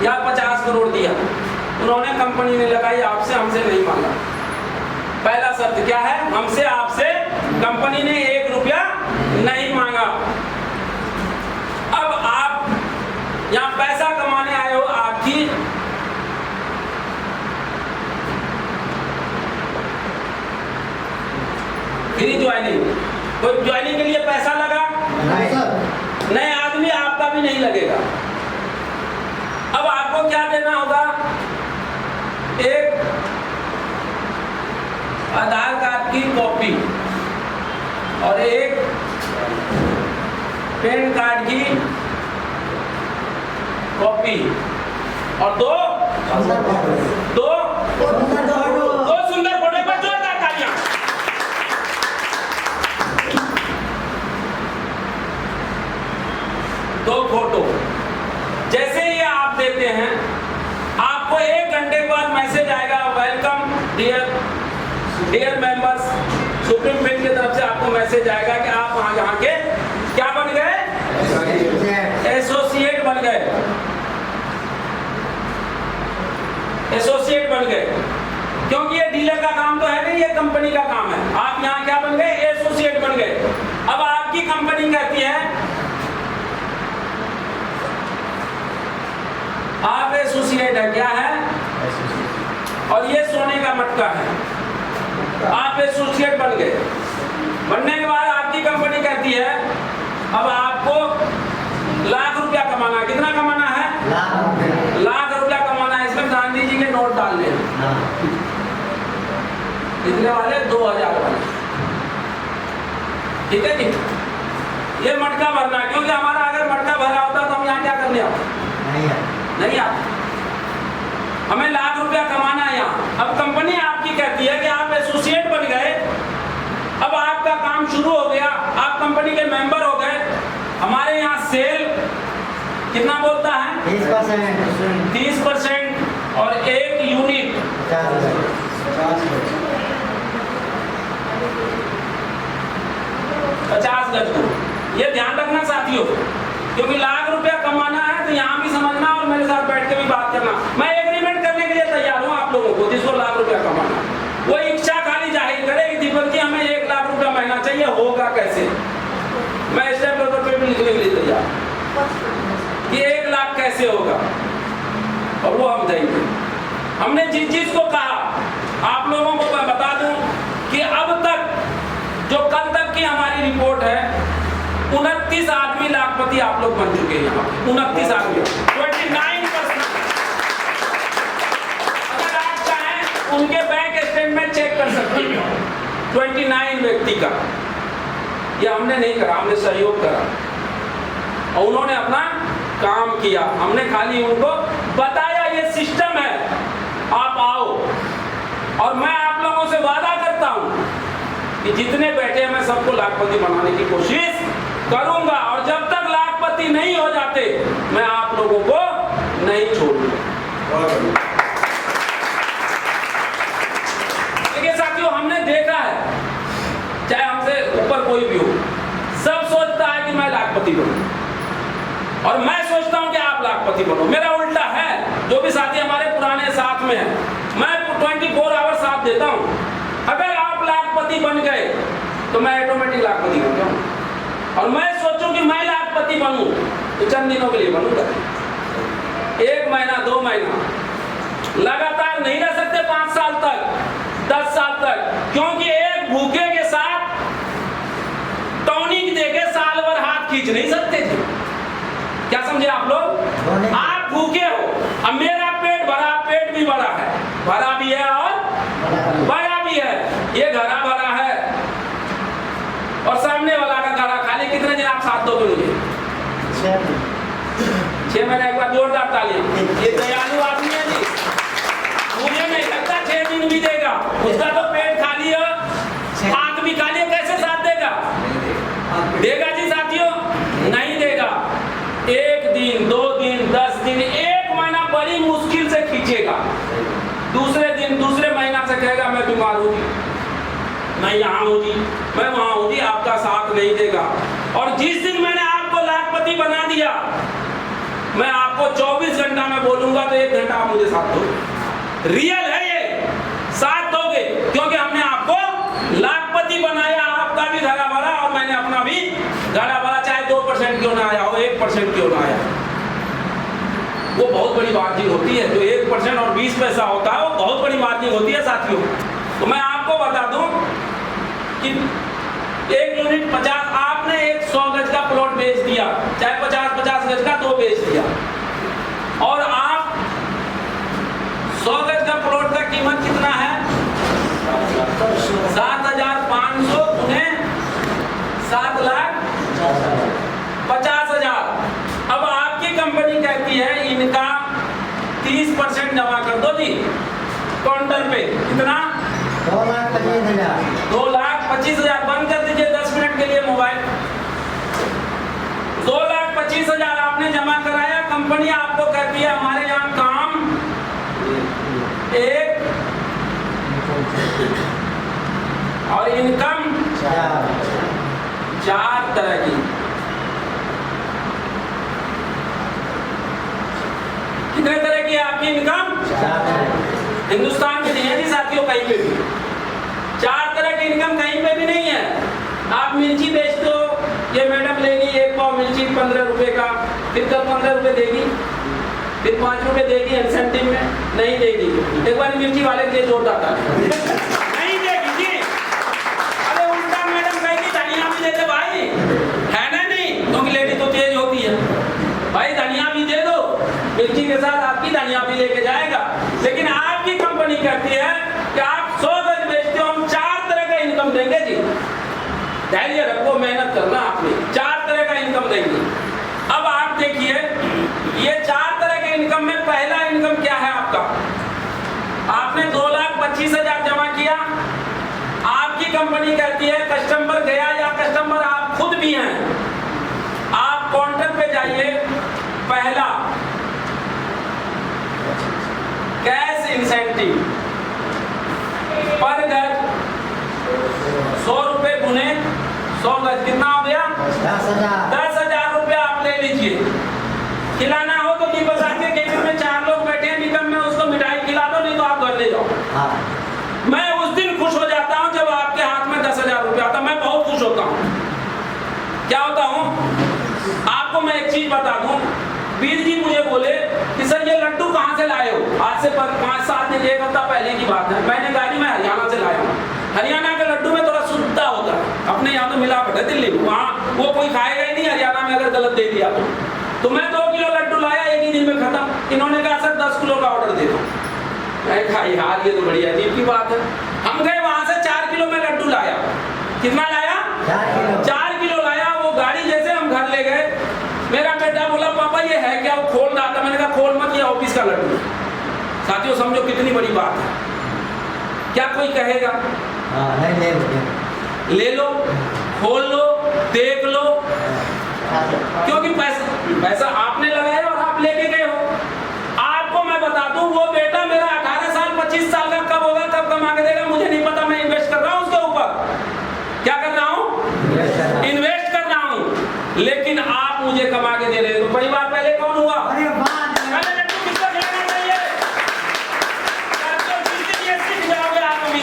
या 50 करोड़ दिया, उन्होंने कंपनी ने लगाई, आपसे हमसे नहीं मांगा। पहला शर्त क्या है? हमसे आपसे कंपनी ने 1 रुपया नहीं मांगा। अब आप यहाँ पैसा कमाने आए हो, आपकी फ्री ज्वाइनिंग। कोई ज्वाइनिंग के लिए पैसा लगा? नए आदमी आपका भी नहीं लगेगा। अब आपको क्या देना होगा? एक आधार कार्ड की कॉपी और एक पैन कार्ड की कॉपी और दो सुंदर photo dear members, supreme bench की तरफ से आपको मैसेज आएगा कि आप वहाँ यहाँ के क्या बन गए, एसोसिएट बन गए, एसोसिएट बन गए। क्योंकि ये डीलर का काम तो है नहीं, ये कंपनी का काम है। आप यहाँ क्या बन गए, एसोसिएट बन गए। अब आपकी कंपनी कहती है आप एसोसिएट है, क्या है, और ये सोने का मटका है, आप एसोसिएट बन गए। बनने के बाद आपकी कंपनी कहती है अब आपको लाख रुपया कमाना है। कितना कमाना है, लाख रुपया कमाना है। इसमें गांधी जी के नोट डालने हैं, कितने वाले, 2000 वाले, ठीक है जी। ये मटका भरना है, क्योंकि हमारा अगर मटका भरा होता तो हम यहाँ क्या करने आते, नहीं आते। हमें लाख रुपया कमाना है यहाँ। अब कंपनी आपकी कहती है कि आप एसोसिएट बन गए, अब आपका काम शुरू हो गया, आप कंपनी के मेंबर हो गए। हमारे यहाँ सेल कितना बोलता है, 30% और 1 यूनिट 50 गज को। ये ध्यान रखना साथियों, क्योंकि लाख रुपया कमाना है तो यहाँ भी समझना और मेरे साथ बैठ के भी बात करना। मैं एग्रीमेंट करने के लिए तैयार हूँ आप लोगों को, जिसको लाख रुपया कमाना, वो इच्छा खाली जाहिर करे कि दीपक जी हमें 1 लाख रुपया महीना चाहिए, होगा कैसे। मैं इस टाइम पेपर पे भी लिखने के लिए तैयार कि 1 लाख कैसे होगा, और वो हम देंगे। हमने जिस चीज को कहा आप लोगों को मैं बता दूं कि अब तक जो कल तक की हमारी रिपोर्ट है, 29 आदमी लाखपति आप लोग बन चुके हैं यहाँ, 29 आदमी, 29%। अगर आप चाहें उनके बैंक स्टेटमेंट चेक कर सकते हैं, 29 व्यक्ति का। ये हमने नहीं करा, हमने सहयोग करा और उन्होंने अपना काम किया। हमने खाली उनको बताया ये सिस्टम है, आप आओ। और मैं आप लोगों से वादा करता हूं कि जितने बैठे हैं मैं सबको लाखपति बनाने की कोशिश करूंगा, और जब तक लाखपति नहीं हो जाते मैं आप लोगों को नहीं छोड़ूंगा। देखिए साथियों, हमने देखा है चाहे हमसे ऊपर कोई भी हो, सब सोचता है कि मैं लाखपति बनूं, और मैं सोचता हूं कि आप लाखपति बनो। मेरा उल्टा है, जो भी साथी हमारे पुराने साथ में है, मैं 24 आवर साथ देता हूं। अगर आप लाखपति बन गए तो मैं ऑटोमेटिक लाखपति बन जाऊं, और मैं सोचूं कि मैं लाखपति बनूं तो चंद दिनों के लिए बनूंगा, 1 महीना 2 महीना, लगातार नहीं रह सकते 5 साल तक, 10 साल तक, क्योंकि एक भूखे के साथ टॉनिक देके साल भर हाथ खींच नहीं सकते थे। क्या समझे आप लोग? आप भूखे हो, अब मेरा पेट भरा, पेट भी बड़ा है, भरा भी है और बड़ा भी है, ये घड़ा भरा है और सामने वाला का घड़ा खाली। कितने दिन आप साथ दोगे मुझे? 6 महीने। एक बार जोरदार तालियां। ये दयालु आदमी है जी, मुझे नहीं लगता 6 दिन भी देगा। उसका तो पेट खाली है, हाथ भी खाली है, कैसे साथ देगा? देगा जी साथियों? नहीं देगा। 1 दिन, 2 दिन, 10 दिन, 1 महीना बड़ी मुश्किल से खींचेगा। दूसरे दिन, दूसरे महीना से कहेगा मैं बीमार हूँ जी, मैं यहाँ हूँ जी, मैं वहाँ हूँ जी, आपका साथ नहीं देगा। और जिस दिन मैंने आपको लाखपति बना दिया, मैं आपको 24 घंटा में बोलूंगा तो 1 घंटा आप मुझे साथ दो। रियल है ये, साथ दोगे, क्योंकि हमने आपको लाखपति बनाया। आपका भी घड़ा भरा और मैंने अपना भी घड़ा भरा, चाहे 2% क्यों ना आया हो, 1% क्यों ना आया। वो बहुत बड़ी मार्जिन होती है। जो 1% और 20 पैसा होता है वो बहुत बड़ी मार्जिन होती है साथियों। तो मैं आपको बता दूं कि 1 यूनिट 50, आपने एक 100 गज का प्लॉट बेच दिया, चाहे 50-50 गज का 2 बेच दिया, और आप 100 गज का प्लॉट का कीमत कितना है? 7,500 गुने 7,50,000। अब आपकी कंपनी कहती है इनका 30% जमा कर दो जी काउंटर पे। कितना? 2,25,000। 2,25,000। बंद कर दीजिए 10 मिनट के लिए मोबाइल। 2,25,000 आपने जमा कराया, कंपनी आपको कहती है हमारे यहाँ काम 1 और इनकम 4 तरह की। कितने तरह की है आपकी इनकम? हिंदुस्तान में नहीं है जी साथियों, कहीं पे भी 4 तरह की इनकम कहीं पे भी नहीं है। आप मिर्ची बेच दो, ये मैडम लेगी 1 पाव मिर्ची 15 रुपए का, फिर कल 15 रुपए देगी, फिर 5 रुपए देगी इंसेंटिव में, नहीं देगी। एक बार मिर्ची वाले के लिए जोर आता है नहीं देगी जी। अरे उल्टा मैडम कहेगी धनिया भी दे दे भाई, है ना? नहीं, क्योंकि लेडी तो तेज होती है, भाई धनिया भी दे दो, मिर्ची के साथ आपकी धनिया भी लेके जाएगा। लेकिन आपकी कंपनी कहती है कि आप 100 गज बेचते हो, हम 4 तरह का इनकम देंगे जी। धैर्य रखो, मेहनत करना, आपने 4 तरह का इनकम देंगे। अब आप देखिए ये 4 तरह के इनकम में पहला इनकम क्या है आपका? आपने 2,25,000 जमा किया, आपकी कंपनी कहती है कस्टमर गया, या कस्टमर आप खुद भी हैं, आप काउंटर पे जाइए, पहला कैश इंसेंटिव पर गज 100 रुपए गुने 100 गज कितना हो गया? 10,000 रुपया आप ले लीजिए। खिलाना हो तो की बता के केबिन में 4 लोग बैठे हैं निकम में, उसको मिठाई खिला दो, नहीं तो आप घर ले जाओ। मैं उस दिन खुश हो जाता हूं जब आपके हाथ में 10,000 रुपया आता, मैं बहुत खुश होता हूं। क्या होता हूं? आपको मैं एक चीज बता दूं, वीर जी मुझे बोले कि सर ये लड्डू कहाँ से लाए हो? आज से 5-7 दिन 1 हफ्ता पहले की बात है, मैंने कहा जी मैं हरियाणा से लाया हूँ। हरियाणा के लड्डू में थोड़ा शुद्धता होता है, अपने यहाँ तो मिलावट है दिल्ली में, वहाँ वो कोई खाएगा ही नहीं हरियाणा में अगर गलत दे दिया तो मैं 2 किलो लड्डू लाया, एक ही दिन में खत्म। इन्होंने कहा सर 10 किलो का ऑर्डर दे दो। मैं कहा यार ये तो बड़ी अजीब की बात है। हम गए वहां से 4 किलो में लड्डू लाया। कितना लाया? 4 किलो लाया। वो गाड़ी जैसे हम घर ले गए, मेरा बेटा बोला पापा ये है क्या? वो खोल रहा था, मैंने कहा खोल मत, ये ऑफिस का लड्डू। साथियों समझो कितनी बड़ी बात है। क्या कोई कहेगा? ले लो, खोल लो, देख लो, क्योंकि पैसा आपने लगाया और आप लेके गए हो। आपको मैं बता दूं, वो बेटा मेरा 18 साल 25 साल का कब होगा, कब कमा के देगा मुझे नहीं पता। मैं इन्वेस्ट कर रहा हूं उसके ऊपर। क्या कर रहा हूं? इन्वेस्ट कर रहा हूं। लेकिन आप मुझे कमा के दे रहे हो। परिवार पहले कौन हुआ?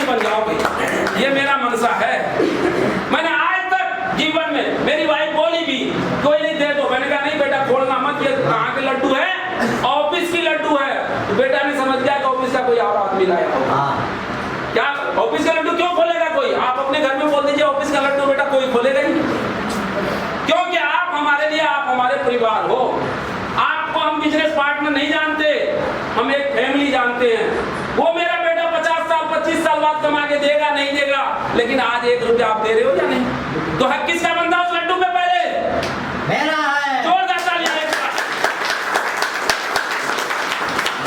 बन जाओगे, ये मेरा मनसा है। मैंने आज तक जीवन में, मेरी वाइफ बोली भी कोई नहीं दे दो, मैंने कहा नहीं बेटा खोलना मत, ये कहाँ के लड्डू है? ऑफिस की लड्डू है। तो बेटा ने समझ गया कि ऑफिस का कोई और आदमी लाया होगा। क्या ऑफिस का लड्डू क्यों खोलेगा कोई? आप अपने घर में बोल दीजिए ऑफिस का लड्डू बेटा कोई खोलेगा ही, क्योंकि आप हमारे लिए, आप हमारे परिवार हो। आपको हम बिजनेस पार्टनर नहीं जानते, हम एक फैमिली जानते हैं। वो मेरा बेटा 50 साल 25 साल बाद कमा के देगा नहीं देगा, लेकिन आज 1 रुपया आप दे रहे हो या नहीं? तो हक किसका बनता है उस लड्डू पे? पहले मेरा है। जोरदार तालियां।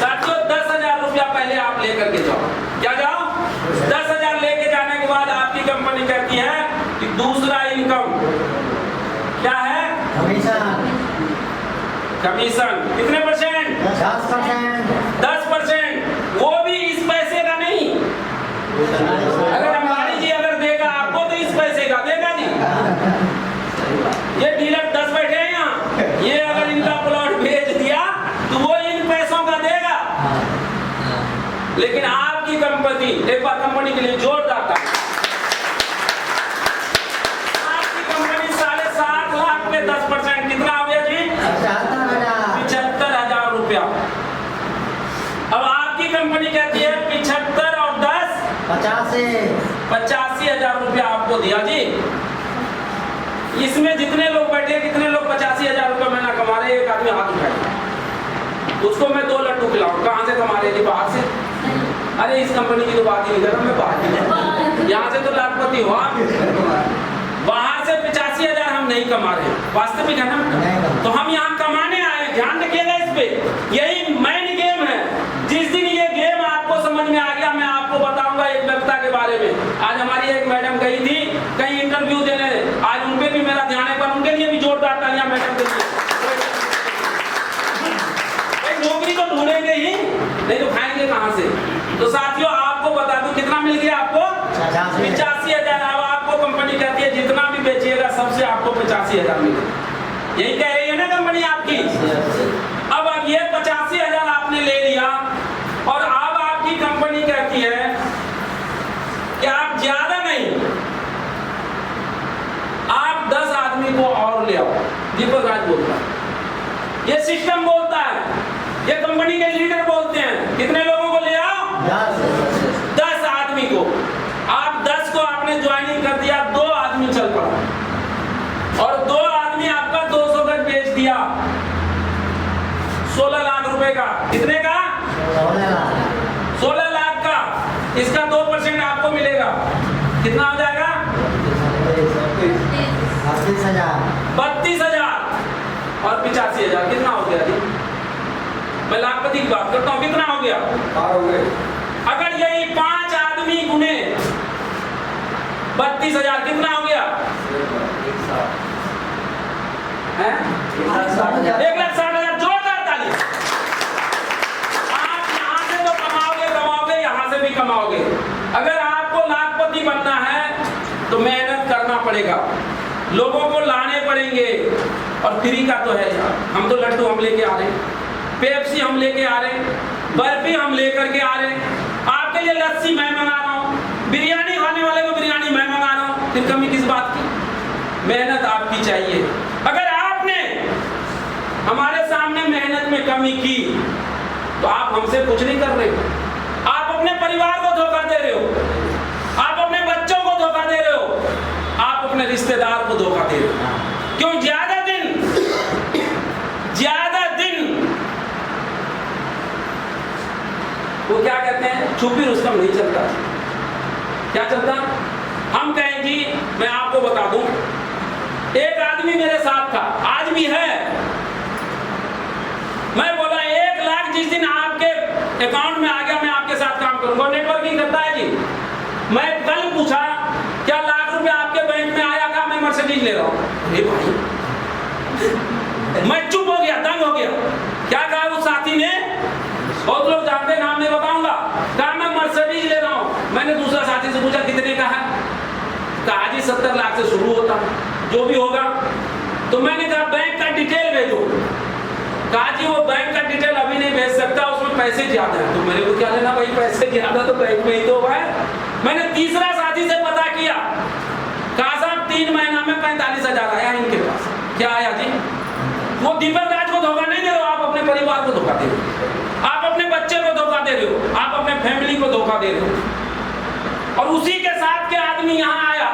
साथियों 10,000 रुपया पहले आप लेकर के जाओ। क्या जाओ? 10,000 लेके जाने के बाद आपकी कंपनी कहती है कि दूसरा इनकम क्या है? कमीशन। कितने परसेंट? 10%। वो भी इस पैसे का नहीं। अगर अंबानी जी अगर देगा आपको तो इस पैसे का देगा नहीं। ये डीलर 10 बैठे हैं यहाँ, ये अगर इनका प्लॉट बेच दिया तो वो इन पैसों का देगा। लेकिन आपकी कंपनी, एक बार कंपनी के लिए जोरदार था, आपकी कंपनी 7.5 लाख में 10%। कितना हो गया जी? 75,000 रुपया। अब आपकी कंपनी कहती है 75 और 10 85,000 रुपया आपको दिया जी। इसमें जितने लोग बैठे, कितने लोग 85,000 रुपया महीना कमा रहे? एक आदमी हाथ उठाए, उसको मैं 2 लड्डू खिलाऊं। कहाँ से कमा रहे जी? बाहर से। अरे इस कंपनी की तो बात ही नहीं कर रहा मैं, बाहर की। यहाँ से तो लाखपति हो आप, बाहर से 85,000 हम नहीं कमा रहे। वास्तविक है ना? तो हम यहाँ कमाने आए। ध्यान रखिएगा इस पे, यही मेन गेम है। जिस दिन ये गेम आपको समझ में आ गया, मैं आपको बताऊंगा एक व्यक्ति के बारे में। आज हमारी एक मैडम गई थी कहीं इंटरव्यू देने, आज उनपे भी मेरा ध्यान है, पर उनके लिए भी जोरदार तालियां मैडम के लिए। नौकरी तो ढूंढेंगे ही, नहीं तो खाएंगे कहां से? तो साथियों आपको बता दूं कितना मिल गया आपको? 85,000 85,000 मिले। यही कह रही है ना कंपनी आपकी। अब ये 85,000 आपने ले लिया और अब आपकी कंपनी कहती है कि आप ज्यादा नहीं, आप 10 आदमी को और ले आओ। दीपक राज बोलता है, ये सिस्टम बोलता है, ये कंपनी के लीडर बोलते हैं। कितने लोगों को ले आओ? 10 आदमी को। आप 10 को आपने ज्वाइनिंग कर दिया, 2 आदमी चल पड़ा और 2 आदमी आपका 200 गज बेच दिया 16 लाख रुपए का। कितने का? 16 लाख का। इसका 2% आपको मिलेगा, कितना हो जाएगा? 32,000 और 85,000 कितना हो गया जी? मैं लाखपति की बात करता हूँ, कितना हो गया? हो गए। अगर यही 5 आदमी गुने 32,000 कितना हो गया? 1,60,000। जोरदार ताली। आप यहाँ से तो कमाओगे, यहाँ से भी कमाओगे। अगर आपको लाखपति बनना है तो मेहनत करना पड़ेगा, लोगों को लाने पड़ेंगे। और फ्री का तो है यार, हम तो लड्डू हम लेके आ रहे हैं, पेप्सी हम लेके आ रहे हैं, बर्फी हम लेकर के आ रहे हैं, आपके लिए लस्सी मैं मंगा रहा हूँ, बिरयानी खाने वाले को बिरयानी मैं मंगा रहा हूँ। फिर कमी किस बात की? मेहनत आपकी चाहिए। अगर आपने हमारे सामने मेहनत में कमी की तो आप हमसे कुछ नहीं कर रहे हो, आप अपने परिवार को धोखा दे रहे हो, आप अपने बच्चों को धोखा दे रहे हो, आप अपने रिश्तेदार को धोखा दे रहे हो। क्यों? ज्यादा दिन वो क्या कहते हैं, छुपी रुस्तम नहीं चलता। क्या चलता? हम कहें जी, मैं आपको बता दूं, एक आदमी मेरे साथ था, आज भी है। मैं बोला 1 लाख जिस दिन आपके अकाउंट में आ गया मैं आपके साथ काम करूंगा। नेटवर्किंग करता है जी। मैं कल पूछा क्या लाख रुपए आपके बैंक में आया? कहा मैं मर्सिडीज ले रहा हूं। अरे भाई, मैं चुप हो गया, दंग हो गया। क्या कहा उस साथी ने? बहुत लोग जानते, नाम नहीं बताऊंगा। कहा मैं मर्सिडीज ले रहा हूं। मैंने दूसरा साथी से पूछा कितने का है? कहा जी 70 लाख से शुरू होता, जो भी होगा। तो मैंने कहा बैंक का डिटेल भेजो। कहा जी वो बैंक का डिटेल अभी नहीं भेज सकता, उसमें पैसे ज्यादा है। तो मेरे को क्या लेना भाई, पैसे ज्यादा तो बैंक में ही तो है। मैंने तीसरा साथी से पता किया, कहा साहब 3 महीना में 45,000 आया इनके पास। क्या आया जी? वो दीपक राज को धोखा नहीं दे रहे हो, आप अपने परिवार को धोखा दे रहे हो, आप अपने बच्चे को धोखा दे रहे हो, आप अपने फैमिली को धोखा दे रहे हो। और उसी के साथ के आदमी यहाँ आया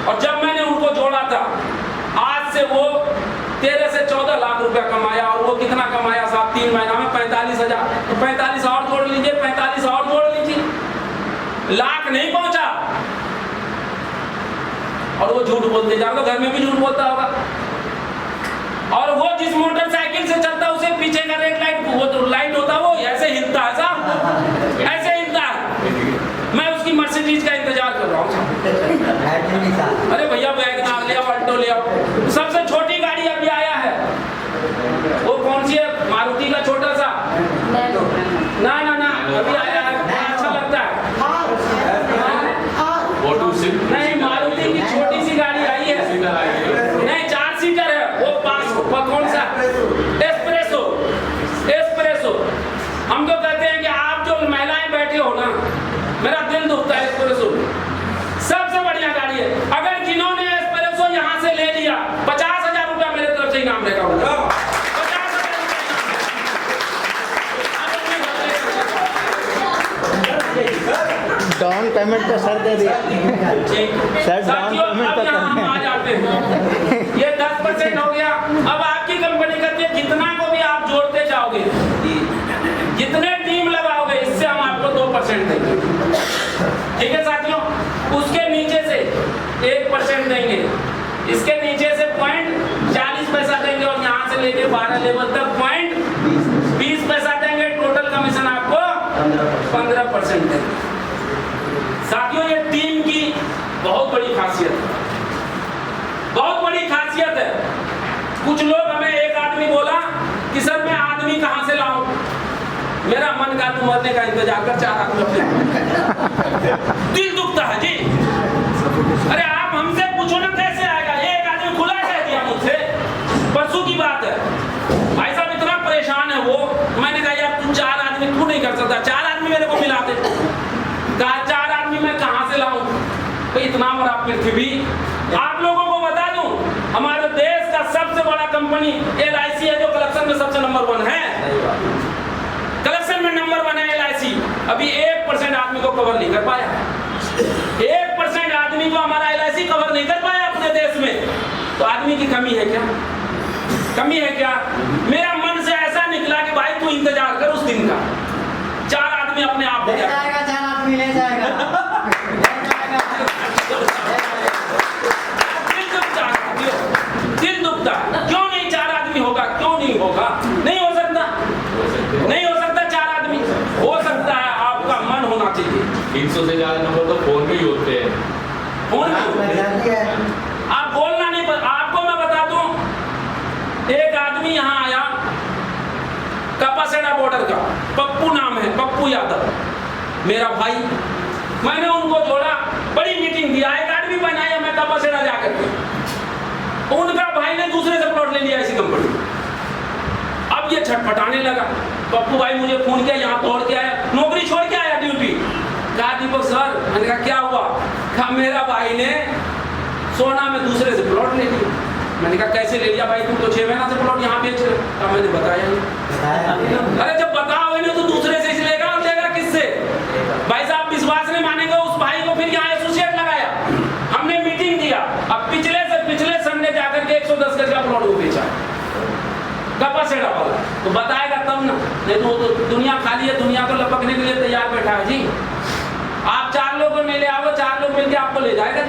और जब मैंने उनको जोड़ा था, आज से वो 13 से 14 लाख रुपया कमाया। और वो कितना कमाया साहब? 3 महीना में 45,000। तो 45 और जोड़ लीजिए, 45 और जोड़ लीजिए, लाख नहीं पहुंचा। और वो झूठ बोलते जा रहा, घर में भी झूठ बोलता होगा। और वो जिस मोटरसाइकिल से चलता उसे पीछे का रेड लाइट, वो तो लाइट होता, वो ऐसे हिलता है साहब, ऐसे हिलता है। मैं उसकी मर्सिडीज का इंतजार कर रहा हूँ। अरे भैया वैगनआर ले आओ, अल्टो ले आओ। सबसे छोटी गाड़ी अभी आया है, वो कौन सी है? मारुति का छोटा सा, ना ना ना अभी आया है, अच्छा लगता है। नहीं, मारुति की छोटी सी गाड़ी आई है, नहीं 4 सीटर है, वो 5 कौन सा? एस्प्रेसो। एस्प्रेसो। हम तो कहते हैं कि आप जो महिलाएं बैठे हो ना, मेरा दिल दुखता है एस्प्रेसो। सबसे बढ़िया गाड़ी है। अगर जिन्होंने एस्प्रेसो यहाँ से ले लिया, 50,000 रुपया मेरे तरफ से इनाम रहेगा। 50,000 डाउन पेमेंट तो सर दे दिया सर, डाउन पेमेंट तो हम आ जाते हैं। ये 10% हो गया। अब आपकी कंपनी कहती है जितना को भी आप जोड़ते जाओगे, जितने टीम लगाओगे, इससे हम आपको 2% देंगे। ठीक है साथियों? उसके नीचे से 1% देंगे, इसके नीचे से 0.40 पैसा देंगे और यहाँ से लेके 12 लेवल तक 0.20 पैसा देंगे। टोटल कमीशन आपको 15% देंगे। साथियों, ये टीम की बहुत बड़ी खासियत है, बहुत बड़ी खासियत है। कुछ लोग हमें, एक आदमी बोला कि सर मैं आदमी कहाँ से लाऊं? मेरा मन का तू मरने का इंतजार कर, 4 आदमी अपने दिल दुखता है जी। अरे आप हमसे पूछो ना कैसे आएगा? एक आदमी खुद कंपनी LIC है जो कलेक्शन में सबसे नंबर 1 है, कलेक्शन में नंबर 1 है LIC, अभी 1% आदमी को कवर नहीं कर पाया, 1% आदमी को हमारा LIC कवर नहीं कर पाया अपने देश में। तो आदमी की कमी है क्या? कमी है क्या? मेरा मन से ऐसा निकला कि भाई तू इंतजार कर उस दिन का, 4 आदमी अपने आप ले जाएगा, 4 आदमी ले जाएगा, दिल दुखता, क्यों नहीं 4 आदमी होगा, क्यों नहीं होगा? नहीं हो सकता, नहीं हो सकता 4 आदमी, हो सकता है आपका मन होना चाहिए। 300 से ज्यादा नंबर तो फोन में ही होते हैं। फोन है। आप बोलना नहीं, आपको मैं बता दूं, एक आदमी यहाँ आया कपासेड़ा बॉर्डर का, पप्पू नाम है, पप्पू यादव, मेरा भाई, मैंने उनको जोड़ा, बड़ी मीटिंग दिया, एक आदमी बनाया मैं कपासेड़ा जाकर के, उनका भाई ने दूसरे से प्लॉट ले लिया इसी कंपनी। अब ये छटपटाने लगा, पप्पू भाई मुझे फोन किया, यहाँ तोड़ के आया, नौकरी छोड़ के आया ड्यूटी, कहा दीपक सर, मैंने कहा क्या हुआ? कहा मेरा भाई ने सोना में दूसरे से प्लॉट ले लिया। मैंने कहा कैसे ले लिया भाई, तुम तो 6 महीना से प्लॉट यहाँ बेच रहे हो। मैंने बताया नहीं। अरे जब बताओ नहीं तो दूसरे से लेगा, और लेगा किससे? भाई साहब विश्वास नहीं मानेगा, उस भाई को फिर यहाँ एसोसिएट लगाया, हमने मीटिंग दिया, अब पिछले संडे जाकर के 110 गज का प्लॉट को बेचा कपासेड़ा वाला, तो बताएगा तब ना, नहीं तो वो तो दुनिया खाली है, दुनिया को लपकने के लिए तैयार बैठा है जी। आप 4 लोगों को नहीं ले आओगे, 4 लोग मिलकर आपको ले जाएगा,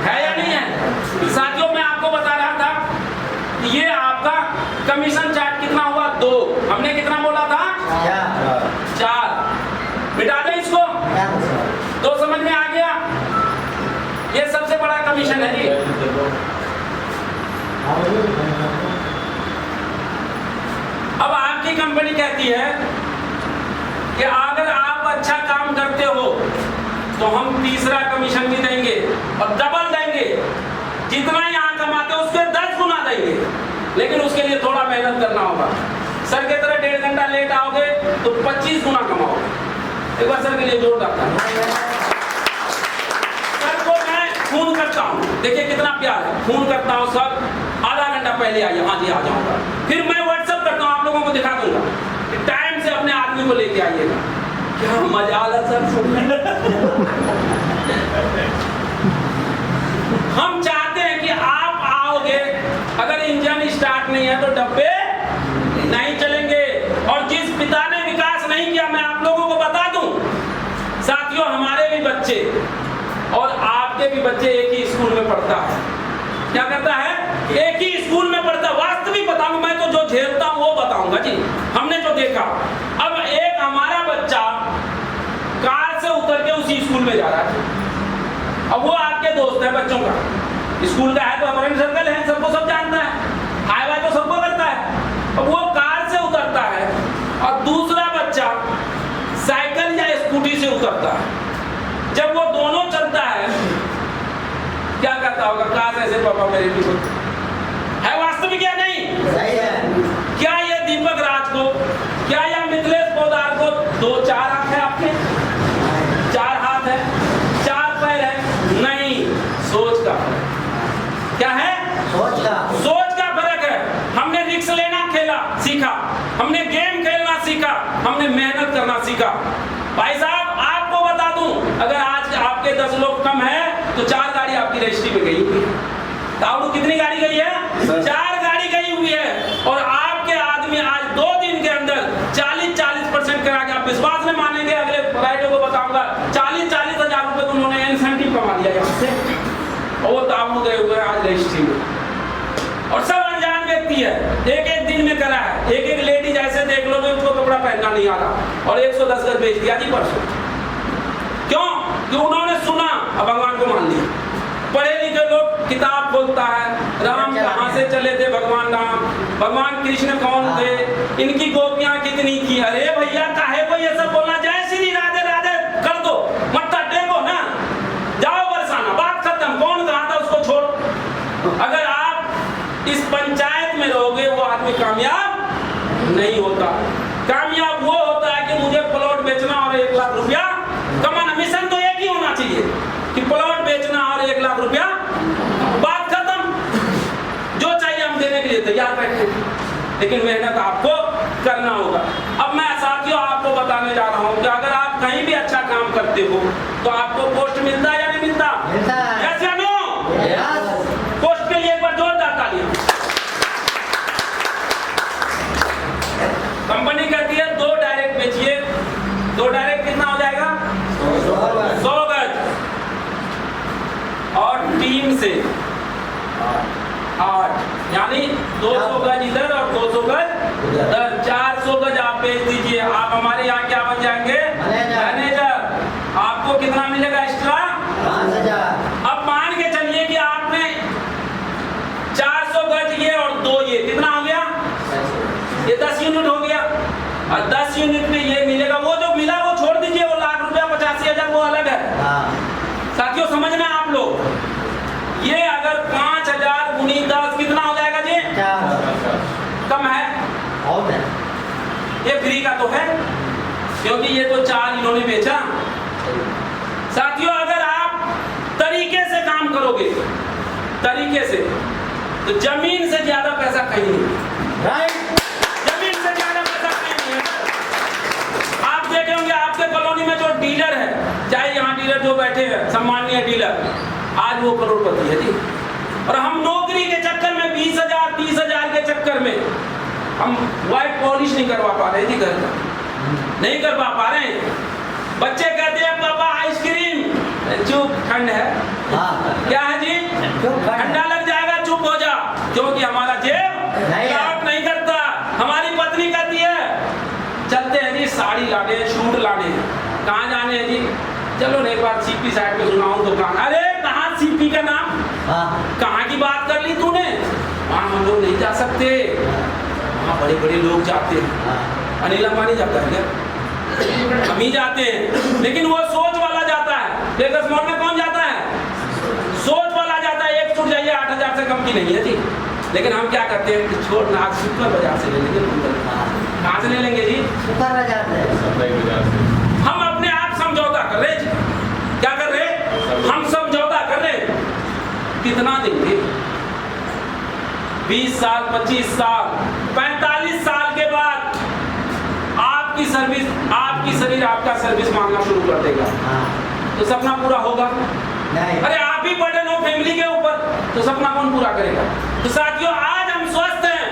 है या नहीं है? साथियों मैं आपको बता रहा था, ये आपका कमीशन चार्ट कितना हुआ? 2, हमने कितना बोला था? 4, मिटा दे इसको, तो समझ में आ गया, ये सबसे बड़ा कमीशन है जी। अब आपकी कंपनी कहती है कि अगर आप अच्छा काम करते हो तो हम तीसरा कमीशन भी देंगे और डबल देंगे, जितना यहाँ कमाते हो उसके 10 गुना देंगे, लेकिन उसके लिए थोड़ा मेहनत करना होगा। सर के तरह 1.5 घंटा लेट आओगे तो 25 गुना कमाओगे। एक बार सर के लिए जोर करता हूं। सर को मैं फोन करता हूँ, देखिए कितना प्यार है, फोन करता हूँ सर आधा घंटा पहले आइए, हाँ जी आ जाऊंगा, फिर मैं व्हाट्सएप करता हूँ, आप लोगों को दिखा दूंगा कि टाइम से अपने आदमी को लेके आइएगा। क्या मजा आ रहा सर हम चाहते हैं कि आप आओगे, अगर इंजन स्टार्ट नहीं है तो डब्बे नहीं चलेंगे, और जिस पिता ने विकास नहीं किया, मैं आप लोगों को बता दूं साथियों, हमारे भी बच्चे और आपके भी बच्चे एक ही स्कूल में पढ़ता है, क्या करता है? एक ही स्कूल में पढ़ता। वास्तविक बताऊं, मैं तो जो झेलता हूं वो बताऊंगा जी, हमने जो देखा। अब एक हमारा बच्चा कार से उतर के उसी स्कूल में जा रहा है, अब वो आपके दोस्त है बच्चों का, स्कूल का है तो फ्रेंड सर्कल है, सबको सब जानता है, हाय बाय तो सबको करता है। अब वो कार से उतरता है और दूसरा बच्चा साइकिल या स्कूटी से उतरता है। जब वो दोनों चलता है, क्या करता होगा? काश ऐसे पापा मेरे भी है, वास्तविक या नहीं? सही है। क्या ये दीपक राज को, क्या यह मिथिलेश पोदार को 2-4 आंख है आपके, 4 हाथ है, 4 पैर है? नहीं, सोच का फर्क। क्या है? सोच का फर्क है। हमने रिस्क लेना सीखा, हमने गेम खेलना सीखा, हमने मेहनत करना सीखा। भाई साहब आपको बता दूं, अगर आज आपके 10 लोग कम है तो 4 गाड़ी आपकी रजिस्ट्री में गई हुई है। ताऊ कितनी गाड़ी गई है? 4 गाड़ी गई हुई है। और आपके आदमी आज 2 दिन के अंदर 40% करा के, आप विश्वास नहीं मानेंगे, अगले फ्राइडे को बताऊंगा, 40 हजार रुपए तो उन्होंने इंसेंटिव कमा लिया यहाँ से, और वो ताऊ गए हुए आज रजिस्ट्री में। और सब अनजान व्यक्ति है, एक दिन में करा है। एक लेडीज ऐसे देख लो उसको कपड़ा पहनना नहीं आ रहा और 110 गज बेच दिया जी परसों। क्यों? कि उन्होंने सुना और भगवान को मान लिया। पढ़े लिखे लोग किताब खोलता है, राम कहाँ से चले थे भगवान राम, भगवान कृष्ण कौन थे, इनकी गोपियां कितनी की। अरे भैया काहे को ये सब बोलना? जय श्री राधे राधे कर दो, मत्था टेको ना, जाओ बरसाना, बात खत्म। कौन कहा था उसको छोड़। अगर आप इस पंचायत में रहोगे वो आदमी कामयाब नहीं होता। कामयाब वो होता है कि मुझे प्लॉट बेचना और 1 लाख रुपया कमाना। मिशन तो एक ही होना चाहिए कि प्लॉट बेचना और 1 लाख रुपया, बात खत्म। जो चाहिए हम देने के लिए तैयार बैठे हैं, लेकिन मेहनत आपको करना होगा। अब मैं साथियों आपको बताने जा रहा हूँ कि अगर आप कहीं भी अच्छा काम करते हो तो आपको पोस्ट मिलता है या नहीं मिलता? मिलता है। यस या नो? यस। पोस्ट के लिए एक बार जोरदार तालियां। कंपनी कहती है 2 डायरेक्ट बेचिए, 2 डायरेक्ट कितना हो जाएगा? 100 गज, और टीम से 8, यानी 200 गज इधर और 200 गज उधर, 400 गज आप बेच दीजिए। आप हमारे यहाँ क्या बन जाएंगे? मैनेजर। आपको कितना मिलेगा एक्स्ट्रा? 5000। अब मान के चलिए कि आपने 400 गज ये और 2 ये, कितना हो गया? ये 10 यूनिट हो गया, और 10 यूनिट में ये मिलेगा। वो जो मिला वो छोड़ दीजिए, वो लाख रुपया 85,000 वो अलग है। साथियों समझना आप लोग, ये अगर 5000 गुनी 10 कितना हो जाएगा जी? 4। कम है? बहुत है। ये फ्री का तो है, क्योंकि ये तो 4 इन्होंने बेचा। साथियों अगर आप तरीके से काम करोगे, तरीके से, तो जमीन से ज्यादा पैसा कहीं नहीं। राइट। जमीन से ज्यादा पैसा कहीं नहीं है। आप देखे होंगे आपके कॉलोनी में जो डीलर है, चाहे यहाँ डीलर जो बैठे हैं सम्मानीय डीलर, आज वो करोड़पति है जी। और हम नौकरी के चक्कर में 20,000 30,000 के चक्कर में हम व्हाइट पॉलिश नहीं करवा पा रहे जी, घर का नहीं करवा पा रहे हैं। बच्चे कहते हैं पापा आइसक्रीम, चुप, ठंड है। क्या है जी? ठंडा लग जाएगा, चुप हो जा, क्योंकि हमारा जेब काट नहीं करता। हमारी पत्नी कहती है चलते हैं जी साड़ी लाने, सूट लाने। कहाँ जाने हैं जी? चलो ना एक बार सीपी साइड पे सुनाऊं दुकान। अरे कहाँ सीपी का नाम? कहाँ की बात कर ली तूने? वहाँ हम लोग नहीं जा सकते, वहाँ बड़े बड़े लोग जाते हैं। अनिल अंबानी जाता है क्या? हम ही जाते हैं, लेकिन वो सोच वाला जाता है। लेटेस्ट मॉडल में कौन जाता है? सोच वाला जाता है। एक सूट जाइए 8,000 से कम की नहीं है जी। लेकिन हम क्या करते हैं कि छोड़ ना, सुपर बाजार से ले लेंगे। कहाँ से ले लेंगे जी? सुपर बाजार से। हम अपने आप समझौता कर रहे जी। क्या कर रहे? हम समझौता कर रहे। कितना देंगे? 20 साल, 25 साल, 45 साल के बाद आपकी सर्विस, आपकी शरीर आपका सर्विस मांगना शुरू कर देगा। तो सपना पूरा होगा नहीं। अरे आप ही बर्डन हो फैमिली के ऊपर, तो सपना कौन पूरा करेगा? तो साथियों आज हम स्वस्थ हैं,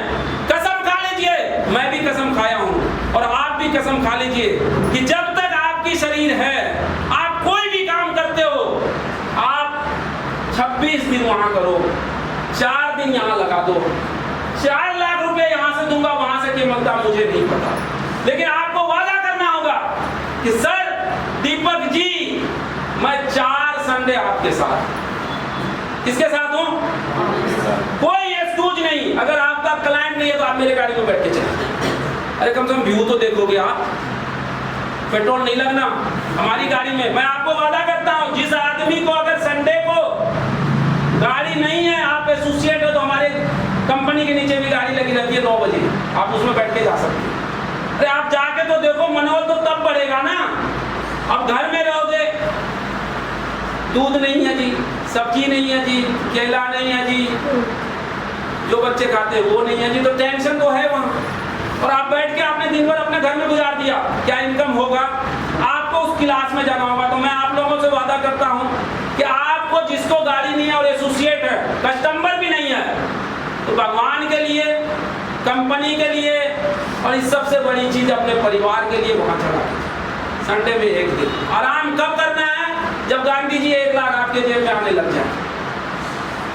कसम खा लीजिए, मैं भी कसम खाया हूँ और आप भी कसम खा लीजिए कि जब तक आपकी शरीर है, आप कोई भी काम करते हो, आप 26 दिन वहां करो, 4 दिन यहाँ लगा दो, 4 लाख रुपए यहाँ से दूंगा, वहां से क्या मिलता मुझे नहीं पता, लेकिन आपको वादा करना होगा कि सर दीपक जी मैं 4 संडे आपके साथ। किसके साथ हूँ? कोई एक्सक्यूज नहीं। अगर आपका क्लाइंट नहीं है तो आप मेरे गाड़ी में बैठ के चले। अरे कम से कम व्यू तो देखोगे आप, पेट्रोल नहीं लगना हमारी गाड़ी में। मैं आपको वादा करता हूँ, जिस आदमी को अगर संडे को गाड़ी नहीं है, आप एसोसिएट हो, तो हमारे कंपनी के नीचे भी गाड़ी लगी रहती है 9 बजे, आप उसमें बैठ के जा सकते हैं। अरे आप जाके तो देखो, मनोबल तो तब बढ़ेगा ना। अब घर में रहोगे, दूध नहीं है जी, सब्जी नहीं है जी, केला नहीं है जी, जो बच्चे खाते हैं वो नहीं है जी, तो टेंशन तो है वहाँ। और आप बैठ के आपने दिन भर अपने घर में गुजार दिया, क्या इनकम होगा? आपको उस क्लास में जाना होगा। तो मैं आप लोगों से वादा करता हूँ कि आपको जिसको गाड़ी नहीं है और एसोसिएट है, कस्टमर भी नहीं है, तो भगवान के लिए, कंपनी के लिए और इस सबसे बड़ी चीज अपने परिवार के लिए वहां चला संडे में 1 दिन आराम। कब करना है? जब गांधी जी 1 लाख आपके जेब में आने लग जाए,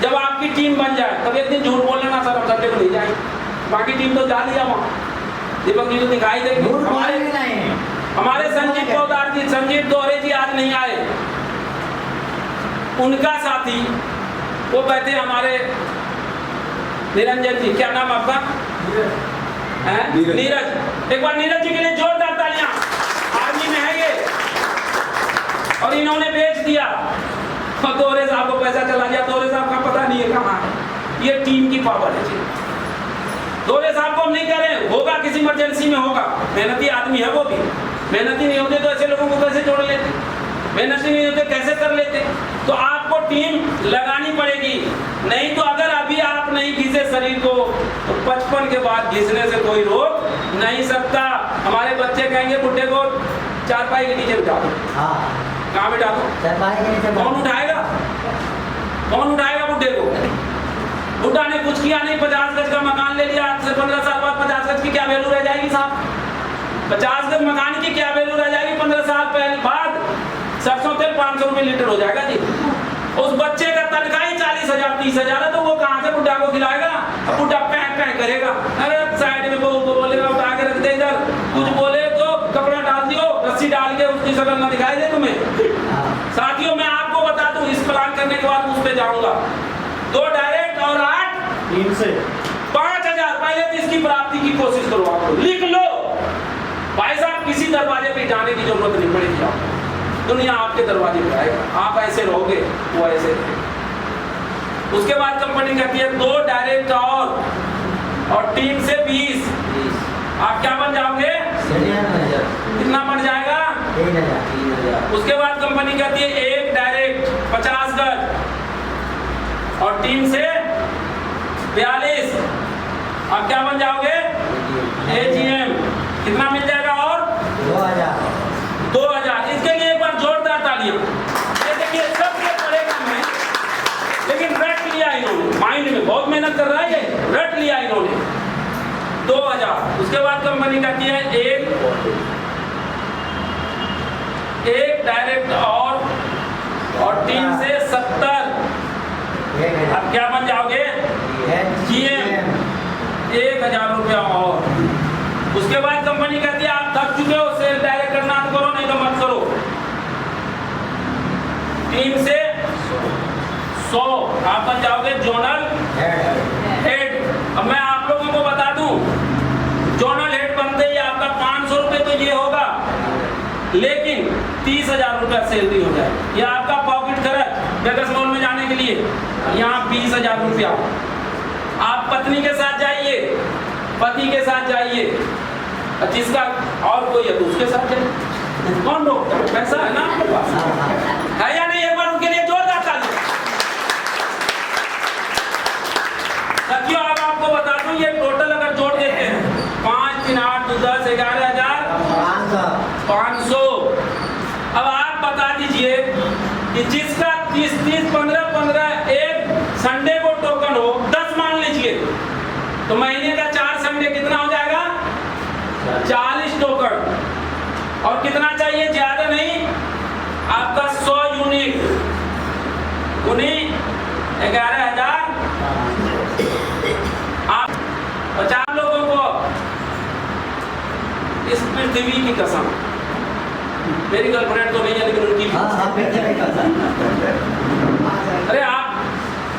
जब आपकी टीम बन जाए, तब एक दिन झूठ बोल लेना सर हम संडे को नहीं जाएंगे, बाकी टीम तो जा लिया वहाँ। दीपक जी तो दिखाई देगी। हमारे संजीव पोदार जी, संजीव दोहरे जी आज नहीं आए, उनका साथी वो बैठे हमारे निरंजन जी, क्या नाम आपका? नीरज। एक बार नीरज जी के लिए जोरदार तालियां। आर्मी में है ये और इन्होंने बेच दिया और दोहरे साहब को पैसा चला गया। दोहरे साहब का पता नहीं है कहाँ है। ये टीम की पावर है जी। दोहरे साहब को हम नहीं कह रहे, होगा किसी इमरजेंसी में होगा, मेहनती आदमी है वो भी। मेहनती नहीं होते तो ऐसे लोगों को कैसे जोड़ लेते? मेहनती नहीं होते कैसे कर लेते? तो आपको टीम लगानी पड़ेगी। नहीं तो अगर अभी आप नहीं घिसे शरीर को, तो 55 के बाद घिसने से कोई रोक नहीं सकता। हमारे बच्चे कहेंगे बुड्ढे को चारपाई के नीचे बिठा दो। हाँ कहाँ बिठा दो? चारपाई के नीचे कौन उठाएगा? कौन उठाएगा बुड्ढे को? बुड्ढा ने कुछ किया नहीं, 50 गज का मकान ले लिया, आज से 15 साल बाद 50 गज की क्या वैल्यू रह जाएगी साहब? 50 गज मकान की क्या वैल्यू रह जाएगी? 15 साल पहले बाद सरसों तेल 500 रुपये लीटर हो जाएगा जी। उस बच्चे का तनख्वाह ही 40,000 30,000 है, तो वो कहाँ से बुड्ढा को खिलाएगा? बुड्ढा पैं करेगा, अरे साइड में बहू को बोलेगा उठा के रख दे इधर, कुछ बोले तो कपड़ा डाल दियो, रस्सी डाल के उसकी शक्ल ना दिखाई दे तुम्हें। साथियों मैं आपको बता दूं, इस प्लान करने के बाद उस पे जाऊंगा 2 डायरेक्ट और 8 3 से 5,000। पहले तो इसकी प्राप्ति की कोशिश करो, आपको लिख लो भाई साहब, किसी दरवाजे पे जाने की जरूरत नहीं पड़ेगी आपको, दुनिया आपके दरवाजे पे आएगा। आप ऐसे रहोगे, वो ऐसे रहे। उसके बाद कंपनी कहती है 2 डायरेक्ट और 3 से 20, आप क्या बन जाओगे? कितना बन जाएगा? 3,000। उसके बाद कंपनी कहती है 1 डायरेक्ट 50 गज और 3 से 42, आप क्या बन जाओगे? AGM। कितना मिल जाएगा? और 2,000। इसके लिए एक बार जोरदार तालियां। ये देखिए सबसे बड़े काम है, लेकिन रट लिया इन्होंने, माइंड में बहुत मेहनत कर रहा है ये, रट लिया इन्होंने 2,000। उसके बाद कंपनी कहती है एक डायरेक्ट और 3 से 70, अब क्या बन जाओगे? GM 1,000 रुपया और। उसके बाद कंपनी कहती है आप थक चुके हो, सेल डायरेक्ट करना तो करो, नहीं तो मत करो। 3 से 100, आप बन जाओगे जोनल हेड। अब मैं आप लोगों को बता दूं, जोनल हेड बनते ही आपका 500 रुपये तो ये होगा, लेकिन 30,000 रुपया सैलरी हो जाए। ये आपका पॉकेट खर्च बेगस मॉल में जाने के लिए, यहाँ 20,000 रुपया। आप पत्नी के साथ जाइए, पति के साथ जाइए, जिसका और कोई है तो उसके साथ जाइए। कौन रोकता है? पैसा है ना आपके पास, है या नहीं? एक बार उनके लिए जोरदार ताली। साथियों अब आपको बता दूं, ये टोटल अगर जोड़ देते हैं 5, 3, 8, 10, 11,000 500। अब आप बता दीजिए कि जिसका 30, 15, 15 एक संडे को टोकन हो, 10 मान लीजिए, तो महीने का 4 संडे कितना हो जाएगा? 40 टोकन। और कितना चाहिए? ज्यादा नहीं, आपका 100 यूनिट 11,000। आप 50 लोगों को, इस पृथ्वी की कसम, मेरी गर्लफ्रेंड तो नहीं है लेकिन उनकी, अरे आप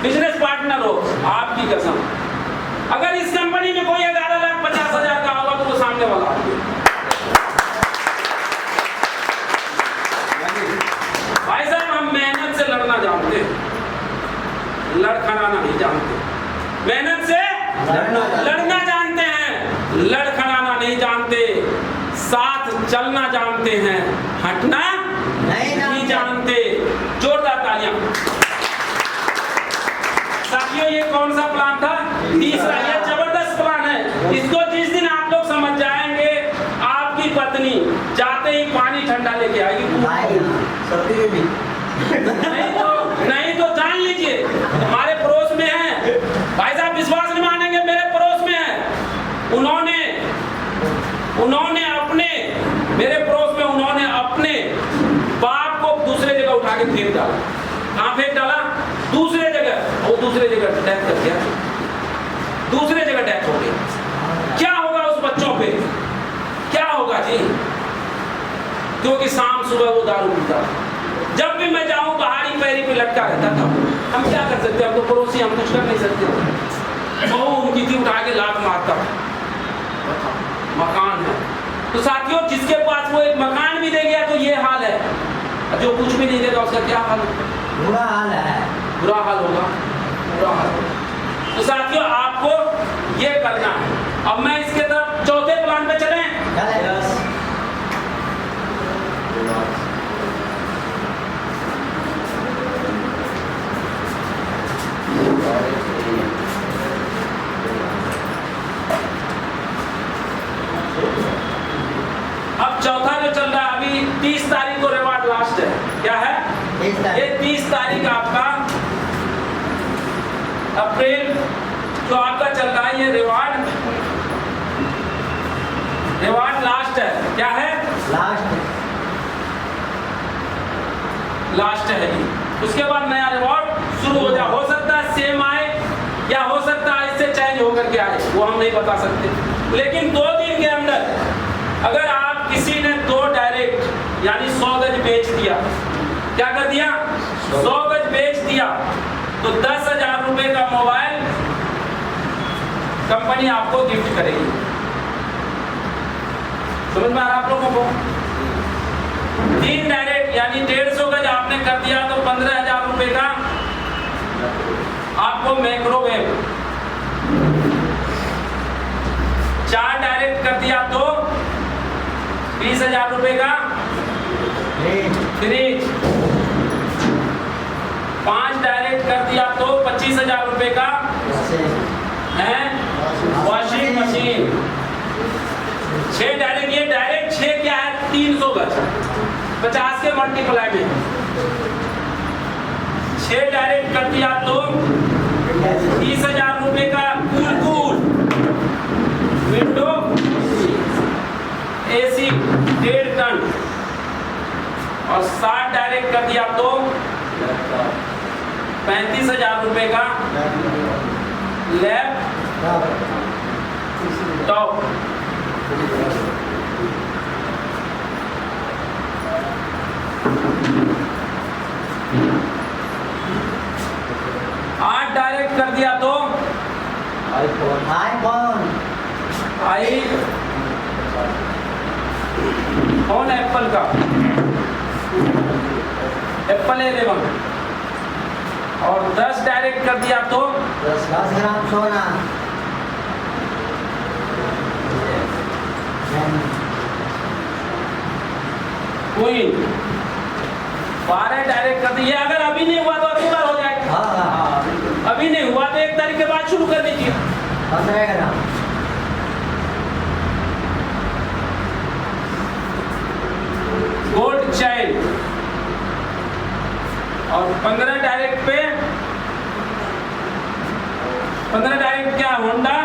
बिजनेस पार्टनर हो, आपकी कसम, अगर इस कंपनी में कोई 11,50,000 का होगा तो वो सामने वाला। भाई साहब हम मेहनत से लड़ना जानते हैं, लड़खड़ाना नहीं जानते। मेहनत से लड़ना जानते हैं, लड़खड़ाना नहीं जानते। साथ चलना जानते हैं, हटना नहीं जानते। जोरदार तालियां। साथियों ये कौन सा प्लान था? तीसरा। ये जबरदस्त प्लान है। इसको जिस दिन आप लोग समझ जाएंगे, आपकी पत्नी जाते ही पानी ठंडा लेके आएगी। नहीं तो जान लीजिए हमारे पड़ोस में है, भाई साहब विश्वास नहीं मानेंगे, मेरे पड़ोस में है, उन्होंने अपने, मेरे पड़ोस में उन्होंने अपने बाप को दूसरे जगह उठा के फेंक डाला। कहाँ फेंक डाला? दूसरे जगह। वो दूसरे जगह डेथ कर गया, दूसरे जगह डेथ हो गई। क्या होगा उस बच्चों पे? क्या होगा जी? क्योंकि शाम सुबह वो दारू पीता। जब भी मैं जाऊं पहाड़ी पैरी पे लटका रहता था। हम क्या कर सकते हैं? हम तो पड़ोसी, हम कुछ कर नहीं सकते। बहू उनकी थी, उठा के लात मारता। मकान है तो साथियों, जिसके पास वो एक मकान भी दे गया तो ये हाल है, जो कुछ भी नहीं देगा उसका क्या हाल होगा? बुरा हाल है, बुरा हाल होगा, बुरा हाल होगा। तो साथियों आपको ये करना है। अब मैं इसके तरफ चौथे प्लान पे चलें। 30 तारीख को रिवार्ड लास्ट है। क्या है? 30 तारीख। ये 30 तारीख आपका अप्रैल जो आपका चल रहा है, ये रिवार्ड लास्ट है। क्या है? लास्ट है ये। उसके बाद नया रिवॉर्ड शुरू हो जाए। हो सकता है सेम आए या हो सकता है इससे चेंज होकर के आए, वो हम नहीं बता सकते। लेकिन 2 दिन के अंदर अगर आप किसी ने 2 डायरेक्ट यानी 100 गज बेच दिया, क्या कर दिया? 100 गज बेच दिया, तो 10,000 रुपए का मोबाइल कंपनी आपको गिफ्ट करेगी। समझ में आ रहा आप लोगों को? 3 डायरेक्ट यानी 150 गज आपने कर दिया तो 15,000 रुपए का आपको माइक्रोवेव। 4 डायरेक्ट कर दिया तो 20,000 रुपए का फ्रिज। 5 डायरेक्ट कर दिया तो 25,000 रुपए का है वॉशिंग मशीन। 6 डायरेक्ट, ये डायरेक्ट 6 क्या है? 300 गज 50 के मल्टीप्लाई में 6 डायरेक्ट कर दिया तो 30,000 रुपए का कूल विंडो एसी 1.5 टन। और 7 डायरेक्ट कर दिया तो 35,000 रुपए का लैपटॉप। 8 डायरेक्ट कर दिया तो आईफोन एप्पल का एप्पल 11। और 10 डायरेक्ट कर दिया तो 10 ग्राम सोना। क्वीन। 12 डायरेक्ट कर दिया। अगर अभी नहीं हुआ तो अगली बार हो जाएगा। हाँ, अभी नहीं हुआ तो 1 तारीख के बाद शुरू कर दीजिए। 15 ग्राम। Gold chain. और 15 डायरेक्ट पे 15 डायरेक्ट क्या? होंडा।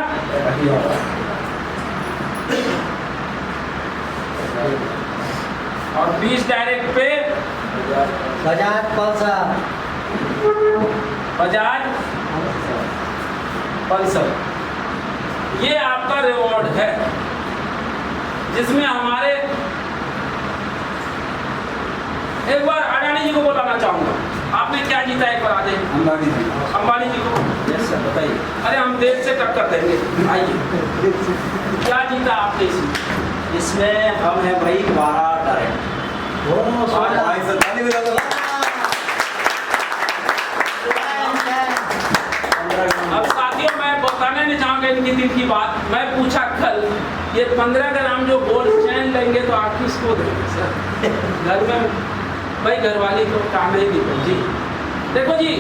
और 20 डायरेक्ट पे बजाज पल्सर। ये आपका रिवॉर्ड है जिसमें हमारे, एक बार अडानी जी को बुलाना चाहूंगा। आपने क्या जीता एक बार आ जाइए। अंबानी जी को। यस सर, बताइए। अरे हम देश से टक्कर देंगे, आइए। क्या जीता आपने इसमें? हम है भाई 12 डायरेक्ट। अब साथियों मैं बताने नहीं चाहूंगा इनकी दिल की बात। मैं पूछा कल, ये 15 ग्राम जो गोल्ड चैन लेंगे तो आप किसको देंगे सर? घर में भाई घरवाली को काम ही नहीं जी। देखो जी,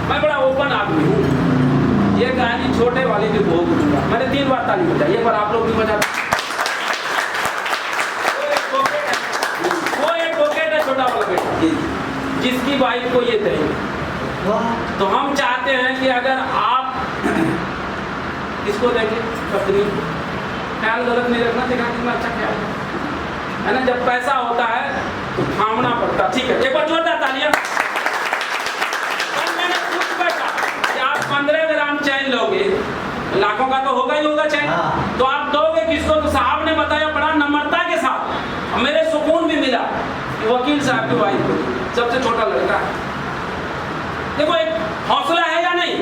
मैं बड़ा ओपन आदमी हूँ। ये कहानी छोटे वाले की भोग दूंगा। मैंने 3 बार ताली बजाई, एक बार आप लोग भी बजा। वो एडवोकेट है, छोटा वाला बेटा, जिसकी वाइफ को ये देंगे। तो हम चाहते हैं कि अगर आप इसको देखें, तकरीब ख्याल गलत नहीं रखना, देखा कितना अच्छा ख्याल है ना। जब पैसा होता है तो थामना पड़ता। ठीक है, एक बार जोरदार तालियां। मैंने खुद बैठा कि आप 15 ग्राम चैन लोगे, लाखों का तो होगा ही होगा चैन। तो आप दोगे किसको? तो साहब ने बताया बड़ा नम्रता के साथ। मेरे सुकून भी मिला कि वकील साहब की वाइफ को, सबसे छोटा लड़का है। देखो एक हौसला है या नहीं?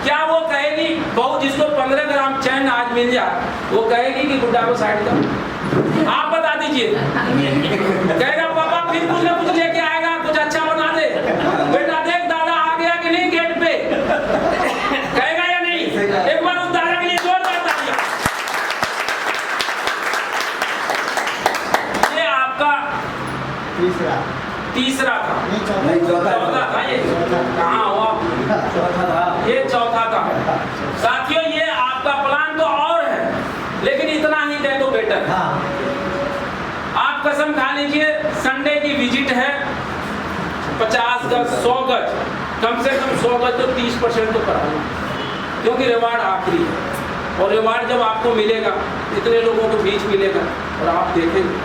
क्या वो कहेगी बहू जिसको 15 ग्राम चैन आज मिल जाए, वो कहेगी कि गुड्डा को साइड कर? आप बता दीजिए। कहेगा पापा फिर कुछ ना कुछ लेके आएगा, कुछ अच्छा बना दे। बेटा देख दादा आ गया कि नहीं गेट पे, कहेगा या नहीं? एक बार उस दादा के लिए जोरदार तालियां। ये आपका तीसरा था। चौथा था ये। कहाँ हुआ? ये चौथा था। साथियों ये आपका प्लान तो और है, लेकिन इतना ही दे दो बेटर। आप कसम खा लीजिए संडे की विजिट है 50 गज 100 गज, कम से कम 100 गज तो 30% तो कराना, क्योंकि रिवार्ड आखिरी है। और रिवार्ड जब आपको मिलेगा, इतने लोगों को बीच मिलेगा और आप देखेंगे।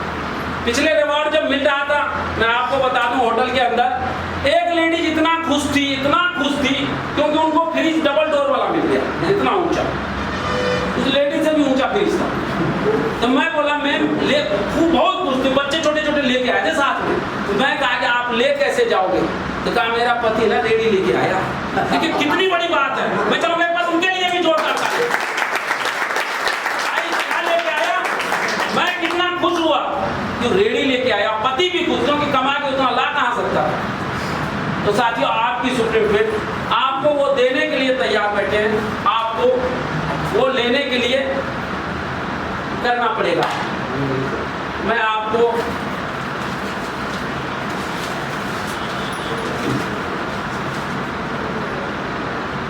पिछले रिवार्ड जब मिल रहा था, मैं आपको बता दूं, होटल के अंदर एक लेडीज इतना खुश थी क्योंकि उनको फ्रिज डबल डोर वाला मिल गया, इतना ऊंचा, उस लेडीज से भी ऊंचा फ्रिज था। तो मैं बोला मैम ले, बहुत खुश थी, बच्चे छोटे छोटे लेके आए थे साथ में। तो मैं कहा कि आप ले कैसे जाओगे? तो कहा मेरा पति ना रेडी लेके आया। देखिए कितनी बड़ी बात है। मैं चलो मेरे पास उनके लिए भी जोरदार ताली। क्या लेके आया? मैं कितना खुश हुआ कि रेडी लेके आया, पति भी खुश, क्योंकि कमा के उतना ला कहाँ सकता है। तो साथियों, आपकी सुप्रीम कोर्ट आपको वो देने के लिए तैयार बैठे हैं, आपको वो लेने के लिए करना पड़ेगा। मैं आपको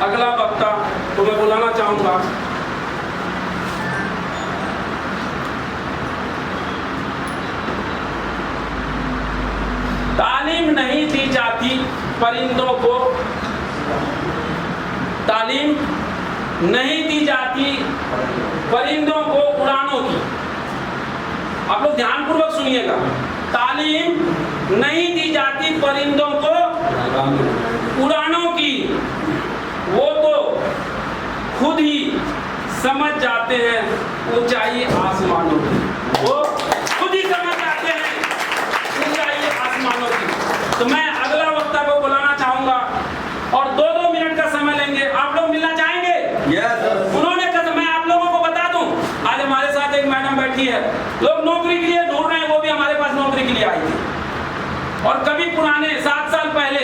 अगला वक्ता तो मैं बुलाना चाहूंगा तालीम नहीं दी जाती परिंदों को, तालीम नहीं दी जाती परिंदों को उड़ानों की। आप लोग ध्यानपूर्वक सुनिएगा, तालीम नहीं दी जाती परिंदों को उड़ानों की, वो तो खुद ही समझ जाते हैं ऊंचाई आसमानों की, वो खुद ही समझ जाते हैं ऊंचाई आसमानों की। तो मैं अगला वक्ता को बुलाना चाहूंगा और 2-2 मिनट का समय लेंगे। आप लोग मिलना चाहेंगे? उन्होंने कहा, मैं आप लोगों को बता दूं, आज हमारे साथ एक मैडम बैठी है, लोग नौकरी के लिए ढूंढ रहे हैं, वो भी हमारे पास नौकरी के लिए आई थी। और कभी पुराने 7 साल पहले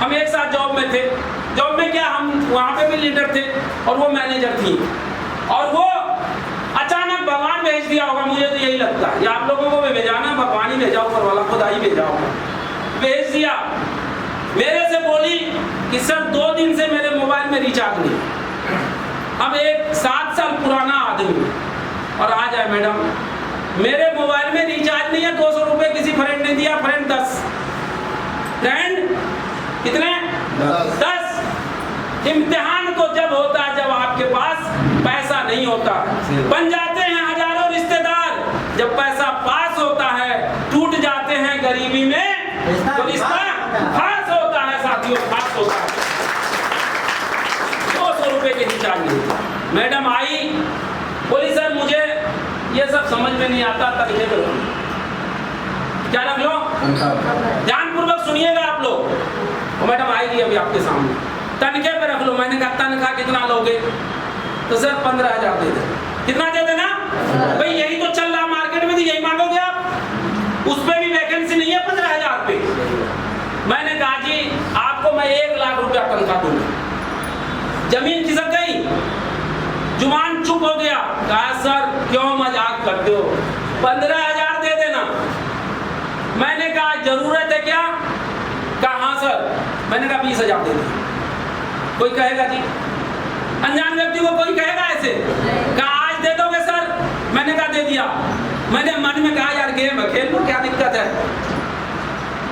हम एक साथ जॉब में थे। जॉब में क्या, हम वहाँ पे भी लीडर थे और वो मैनेजर थी। और वो अचानक भगवान भेज दिया होगा, मुझे तो यही लगता है, या आप लोगों को भी भेजा ना, भगवान ही भेजा ऊपर वाला, खुदा ही भेजा होगा। भेज दिया, मेरे से बोली कि सर 2 दिन से मेरे मोबाइल में रिचार्ज नहीं। अब एक 7 साल पुराना आदमी और आ जाए मैडम मेरे मोबाइल में रिचार्ज नहीं है, 200 रुपए किसी फ्रेंड ने दिया, फ्रेंड 10, फ्रेंड कितने 10। इम्तिहान तो जब होता है जब आपके पास पैसा नहीं होता, बन जाते हैं हजारों रिश्तेदार, जब पैसा पास होता है टूट जाते हैं गरीबी में, तो रिश्ता खास होता है साथियों, खास होता है। 200 रुपए के रिचार्ज नहीं। मैडम आई, बोली सर मुझे ये सब समझ में नहीं आता, तनखे पे रख लो। क्या रख लो? ध्यानपूर्वक सुनिएगा आप लोग। मैडम आएगी अभी आपके सामने, तनखे पे रख लो। मैंने कहा तनख्वाह कितना लोगे? तो सर 15,000 दे दे। कितना दे देना? भाई यही तो चल रहा मार्केट में, तो यही मांगोगे आप? उस पे भी वैकेंसी नहीं है 15,000 पे। मैंने कहा जी आपको मैं 1 लाख रुपया तनख्वाह दूंगा। जमीन खिसक गई, जुबान चुप हो गया। कहा सर क्यों मजाक करते हो, 15,000 दे देना। मैंने कहा जरूरत है क्या? कहा हाँ सर। मैंने कहा 20,000 दे दे। कोई कहेगा जी, अनजान व्यक्ति को कोई कहेगा ऐसे? कहा आज दे दोगे सर? मैंने कहा दे दिया। मैंने मन में कहा यार गेम है, खेल लो, क्या दिक्कत है?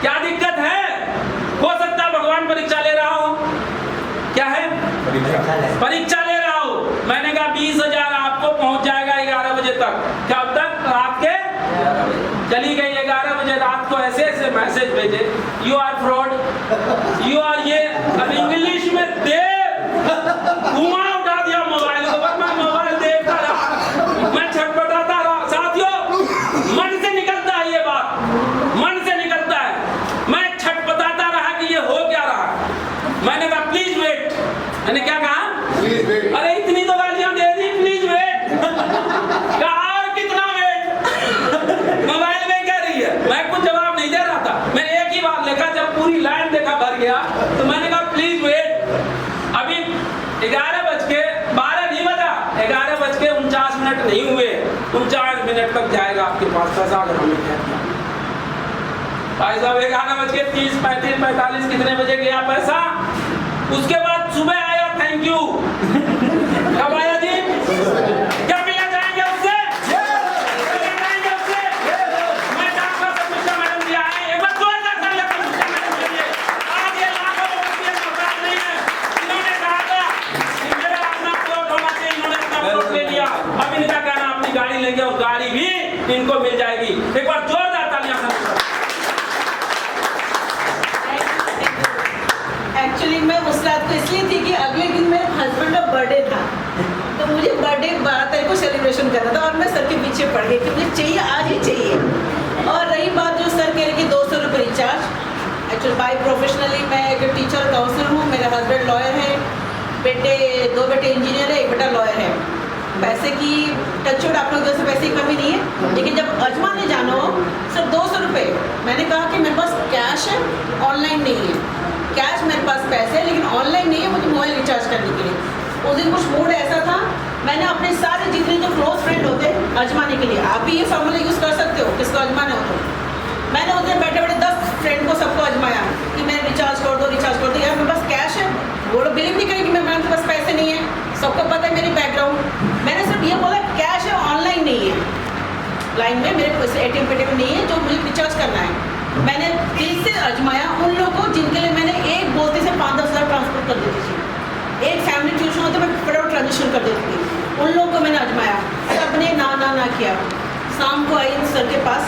क्या दिक्कत है? हो सकता है भगवान परीक्षा ले रहा हो। क्या है? परीक्षा ले रहा हो। मैंने कहा 20,000 आपको पहुंच जाएगा 11 बजे तक। कब तक? रात के चली गई 11 बजे रात को ऐसे ऐसे मैसेज भेजे, you are fraud, you are ये। अब इंग्लिश में दे घुमा उठा दिया मोबाइल को। मैं मोबाइल देखता रहा, मैं छटपटाता रहा। साथियों मन से निकलता है ये बात, मन से निकलता है। मैं छटपटाता रहा कि ये हो क्या रहा है। मैंने कहा प्लीज वेट। मैंने क्या कहा? अरे इतनी तो गालियां दे दी, प्लीज वेट। कहा और कितना वेट? मोबाइल में कह रही है। मैं कुछ जवाब नहीं दे रहा था, मैंने एक ही बार लिखा। जब पूरी लाइन देखा भर गया तो मैंने कहा प्लीज वेट। अभी 11:12 नहीं बजा, 11:49 नहीं हुए, 49 मिनट तक जाएगा आपके पास पैसा। अगर हमने क्या किया भाई साहब, 11:30, 35, 45 कितने बजे गया पैसा? उसके बाद सुबह आया थैंक यू। कब आया जी? क्या मिलना चाहेंगे उससे? मैं चाहूंगा समीक्षा मैडम गाड़ी लेंगे और गाड़ी भी इनको मिल जाएगी। एक बार जोरदार तालियां सभी। एक्चुअली मैं उस रात को इसलिए थी कि अगले दिन मेरे हस्बैंड का बर्थडे था, तो मुझे बर्थडे 12 तारीख को सेलिब्रेशन करना था और मैं सर के पीछे पड़ गई कि मुझे चाहिए, आज ही चाहिए। और रही बात जो सर कह रहे कि 200 रुपये रिचार्ज, एक्चुअली बाय प्रोफेशनली मैं एक टीचर काउंसलर हूँ, मेरे हस्बैंड लॉयर है, दो बेटे इंजीनियर है, एक बेटा लॉयर है। पैसे की टचवुड आप लोगों से पैसे की कमी नहीं है, लेकिन जब अजमाने जाना हो सर 200 रुपये, मैंने कहा कि मेरे पास कैश है, ऑनलाइन नहीं है। कैश मेरे पास पैसे है लेकिन ऑनलाइन नहीं है मुझे मोबाइल रिचार्ज करने के लिए। उस दिन कुछ मूड ऐसा था, मैंने अपने सारे जितने जो क्लोज फ्रेंड होते अजमाने के लिए, आप भी ये फॉर्मूला यूज़ कर सकते हो किसको अजमाना हो तो, मैंने उस दिन बैठे बैठे 10 फ्रेंड को सबको अजमाया कि मैं रिचार्ज कर दो यार मेरे पास कैश है। वो लोग बिलीव नहीं करेंगे मेरे पास पैसे नहीं है, सबको पता है मेरी बैकग्राउंड। मैंने सिर्फ ये बोला कैश है, ऑनलाइन नहीं है, लाइन में मेरे पैसे ATM पेटीएम में नहीं है जो मुझे रिचार्ज करना है। मैंने 30 से अजमाया उन लोगों को जिनके लिए मैंने एक बोलती से 5-10 हज़ार ट्रांसफर कर देती थी, एक फैमिली ट्यूशन होता मैं फटाफट ट्रांजेक्शन कर देती थी, उन लोगों को मैंने अजमाया, सबने ना किया। शाम को आई सर के पास,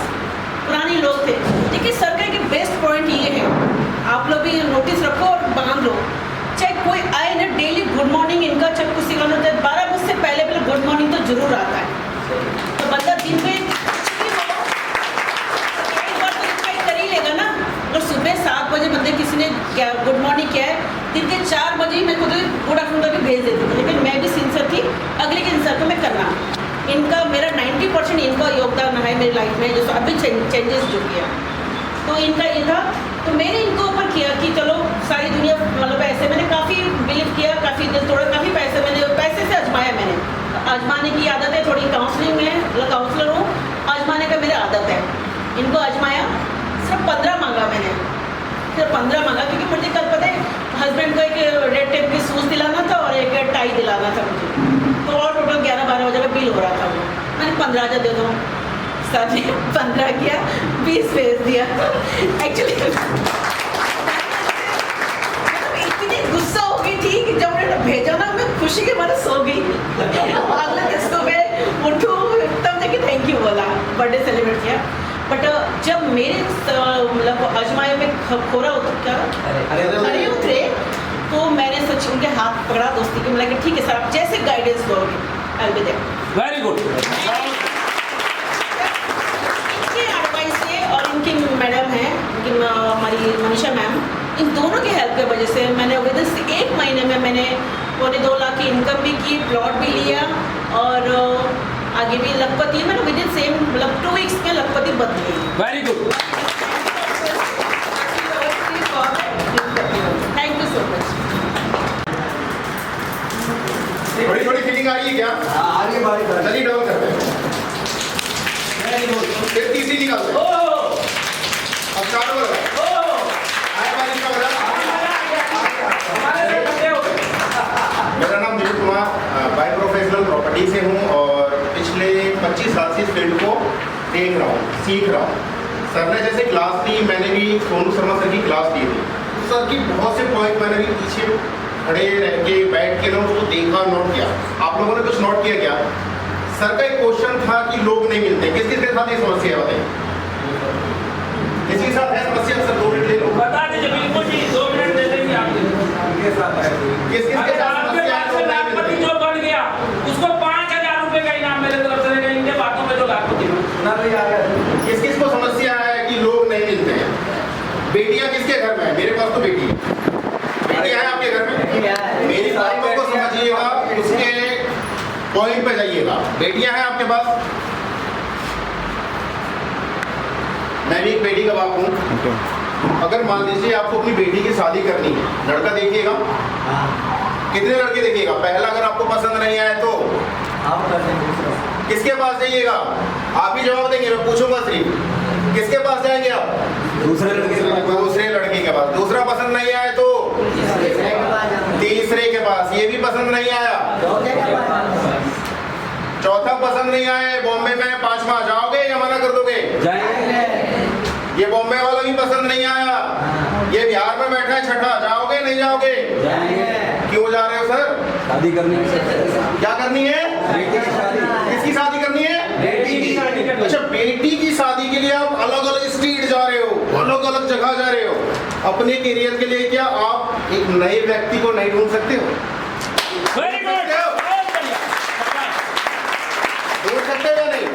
पुराने लोग थे। देखिए सर का एक बेस्ट पॉइंट ये है, आप लोग भी नोटिस रखो और बांध लो, चाहे कोई आए ना डेली गुड मॉर्निंग इनका चाहे कुछ सिखाना होता है, 12 बजे से पहले गुड मॉर्निंग तो जरूर आता है। तो बंदा दिन में एक बार तो रिप्लाई कर ही लेगा ना। अगर सुबह 7 बजे बंदे किसी ने क्या गुड मॉर्निंग किया है, दिन के 4 बजे ही मैं खुद गुड आफ्टरनून करके भेज देती थी, लेकिन मैं भी सिंसियर थी, अगले के इंसान को मैं करना। इनका मेरा 90% इनका योगदान है मेरी लाइफ में, जो अभी चेंजेस जो किया तो इनका ये था। तो मैंने इनको ऊपर किया कि चलो सारी दुनिया मतलब ऐसे मैंने काफ़ी बिलीव किया, काफ़ी दिल तोड़ा, काफ़ी पैसे से अजमाया मैंने। आजमाने की आदत है, थोड़ी काउंसलिंग में मतलब काउंसलर हूँ, आजमाने का मेरी आदत है। इनको आजमाया, सिर्फ 15 मांगा मैंने, सिर्फ 15 मांगा क्योंकि मुझे कल पता है हस्बैंड को एक रेड टेप की शूज़ दिलाना था और एक टाई दिलाना था मुझे, तो और टोटल 11-12 हज़ार का बिल हो रहा था। वो मैंने 15,000 दे दो, सर ने 15 किया, 20 भेज दिया। एक्चुअली इतनी गुस्सा हो गई थी कि जब उन्होंने भेजा ना मैं खुशी के मारे सो गई। अगले दिन सुबह उठू तब जाके थैंक यू बोला, बर्थडे सेलिब्रेट किया। बट जब मेरे मतलब अजमाए में खोरा खड़े उतरे तो मैंने सच उनके हाथ पकड़ा दोस्ती के, मतलब कि ठीक है सर आप जैसे गाइडेंस दोगे I will be there. Very good. इनके एडवाइस से और इनकी मैडम हैं हमारी मनीषा मैम, इन दोनों की हेल्प की वजह से मैंने विद इन 1 महीने में मैंने 2.25 लाख की इनकम भी की, प्लॉट भी लिया और आगे भी लखपति मैंने विद इन सेम मतलब 2 वीक्स में लखपति बन गई। Very good. Thank you so much. बड़ी फीलिंग आ रही है क्या? आगे बारी चलिए डाउन करते हैं, फिर तीसरी निकालते हैं। अब स्टार्ट हो रहा है। आए बारिश का बता। मेरा नाम Dilip Kumar, by professional property से हूँ और पिछले 25 साल से इस फील्ड को देख रहा हूँ, सीख रहा हूँ। सर ने जैसे क्लास ली, मैंने भी सोनू शर्मा सर की क्लास ली थी, सर की बहुत से पॉइंट मैंने भी पीछे खड़े रह के बैठ के ना उसको देखा, नोट किया। आप लोगों ने कुछ नोट किया क्या? सर का एक क्वेश्चन था कि लोग नहीं मिलते, किस किस के साथ ये समस्या है बताइए? किसके साथ है समस्या? सर 2 मिनट ले लो, बता दीजिए। बिल्कुल जी, 2 मिनट दे देंगे आपके। किस किस के साथ समस्या है? लोग नहीं मिलते। जो बन गया उसको 5,000 रुपए का इनाम मेरे तरफ से देंगे। इनके बातों में जो लाखपति किस किस को समस्या है कि लोग नहीं मिलते हैं? बेटियां किसके घर में है? मेरे पास तो बेटी है। बेटियां हैं आपके घर में? मेरी बातों को समझिएगा, उसके पॉइंट पे जाइएगा। बेटियां हैं आपके पास? मैं भी एक बेटी का बाप हूँ। अगर मान लीजिए आपको अपनी बेटी की शादी करनी है, लड़का देखिएगा, कितने लड़के देखिएगा? पहला अगर आपको पसंद नहीं आए तो आप कर देंगे। किसके पास जाइएगा? आप ही जवाब देंगे, मैं पूछूंगा सिर्फ। किसके पास जाएंगे आप? दूसरे लड़के के पास। दूसरा पसंद नहीं आए तो तीसरे के पास। ये भी पसंद नहीं आया, चौथा पसंद नहीं आए, बॉम्बे में 5वां जाओगे या मना कर दोगे? ये बॉम्बे वाला भी पसंद नहीं आया, ये बिहार में बैठा है 6ठा, जाओगे नहीं जाओगे? क्यों जा रहे हो सर? शादी करनी है। क्या करनी है? बेटी की शादी। किसकी शादी करनी है? बेटी की शादी करनी है। अच्छा, बेटी की शादी के लिए आप अलग अलग स्ट्रीट जा रहे हो, अलग अलग जगह जा रहे हो। अपने करियर के लिए क्या आप एक नए व्यक्ति को नहीं ढूंढ सकते हो? वेरी गुड, बहुत बढ़िया। ढूंढ सकते हो या नहीं?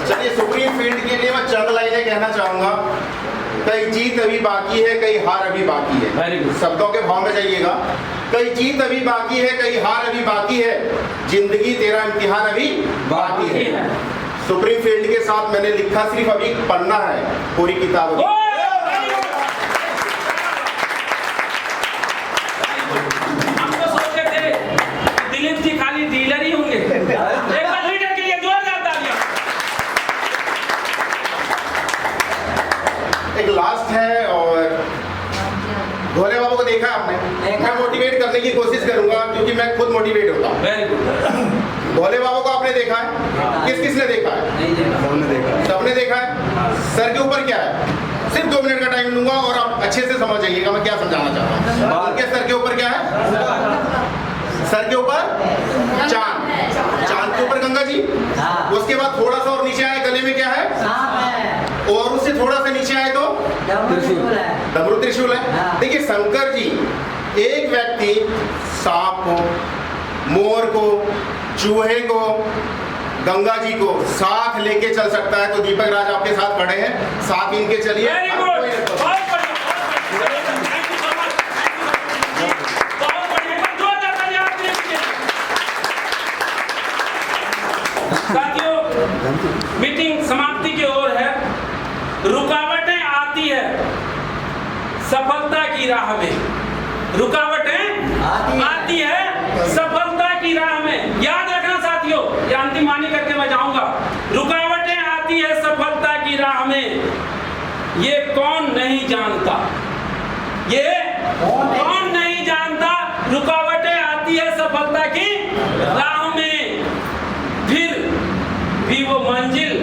चलिए, सुप्रीम फील्ड के लिए मैं चंद लाइनें कहना चाहूंगा। कई जीत अभी बाकी है, कई हार अभी बाकी है। Very good. शब्दों के भाव में जाइएगा। कई जीत अभी बाकी है, कई हार अभी बाकी है, जिंदगी तेरा इम्तिहान अभी बाकी है। सुप्रीम फील्ड के साथ मैंने लिखा सिर्फ अभी पन्ना है, पूरी किताब अभी। हम तो सोचते थे दिलीप जी खाली डीलर ही होंगे। एक बार लीडर के लिए जोरदार तालियां। एक लास्ट है, और भोले बाबू को देखा है आपने? मैं मोटिवेट करने की कोशिश करूंगा क्योंकि मैं खुद मोटिवेट होता हूँ। Very good. भोले बाबू को आपने देखा है? किस किस ने देखा है? सबने देखा है। सबने देखा है। सर के ऊपर क्या है? सिर्फ 2 मिनट का टाइम लूंगा और आप अच्छे से समझ जाइएगा मैं क्या समझाना चाहता हूँ। उनके सर के ऊपर क्या है? सर के ऊपर चांद, चांद के ऊपर गंगा जी। उसके बाद थोड़ा सा और नीचे आए, गले में क्या है? और उससे थोड़ा सा नीचे आए तो डमरू त्रिशूल है। देखिए, शंकर जी एक व्यक्ति सांप को, मोर को, चूहे को, गंगा जी को साथ लेके चल सकता है। तो दीपक राज आपके साथ खड़े हैं, साथ इनके चलिए। वेरी गुड, बहुत बढ़िया, बहुत बढ़िया। थैंक यू सो मच, बहुत बढ़िया। एक बार जोरदार तालियां आपके लिए। साथियों, मीटिंग समाप्ति की ओर है। रुकावटें आती है सफलता की राह में। रुकावटें आती है सफलता की राह में। याद रखना साथियों, ये अंतिम वाणी करके मैं जाऊंगा। रुकावटें आती है सफलता की राह में, ये कौन नहीं जानता, ये कौन नहीं जानता। रुकावटें आती है सफलता की राह में, फिर भी वो मंजिल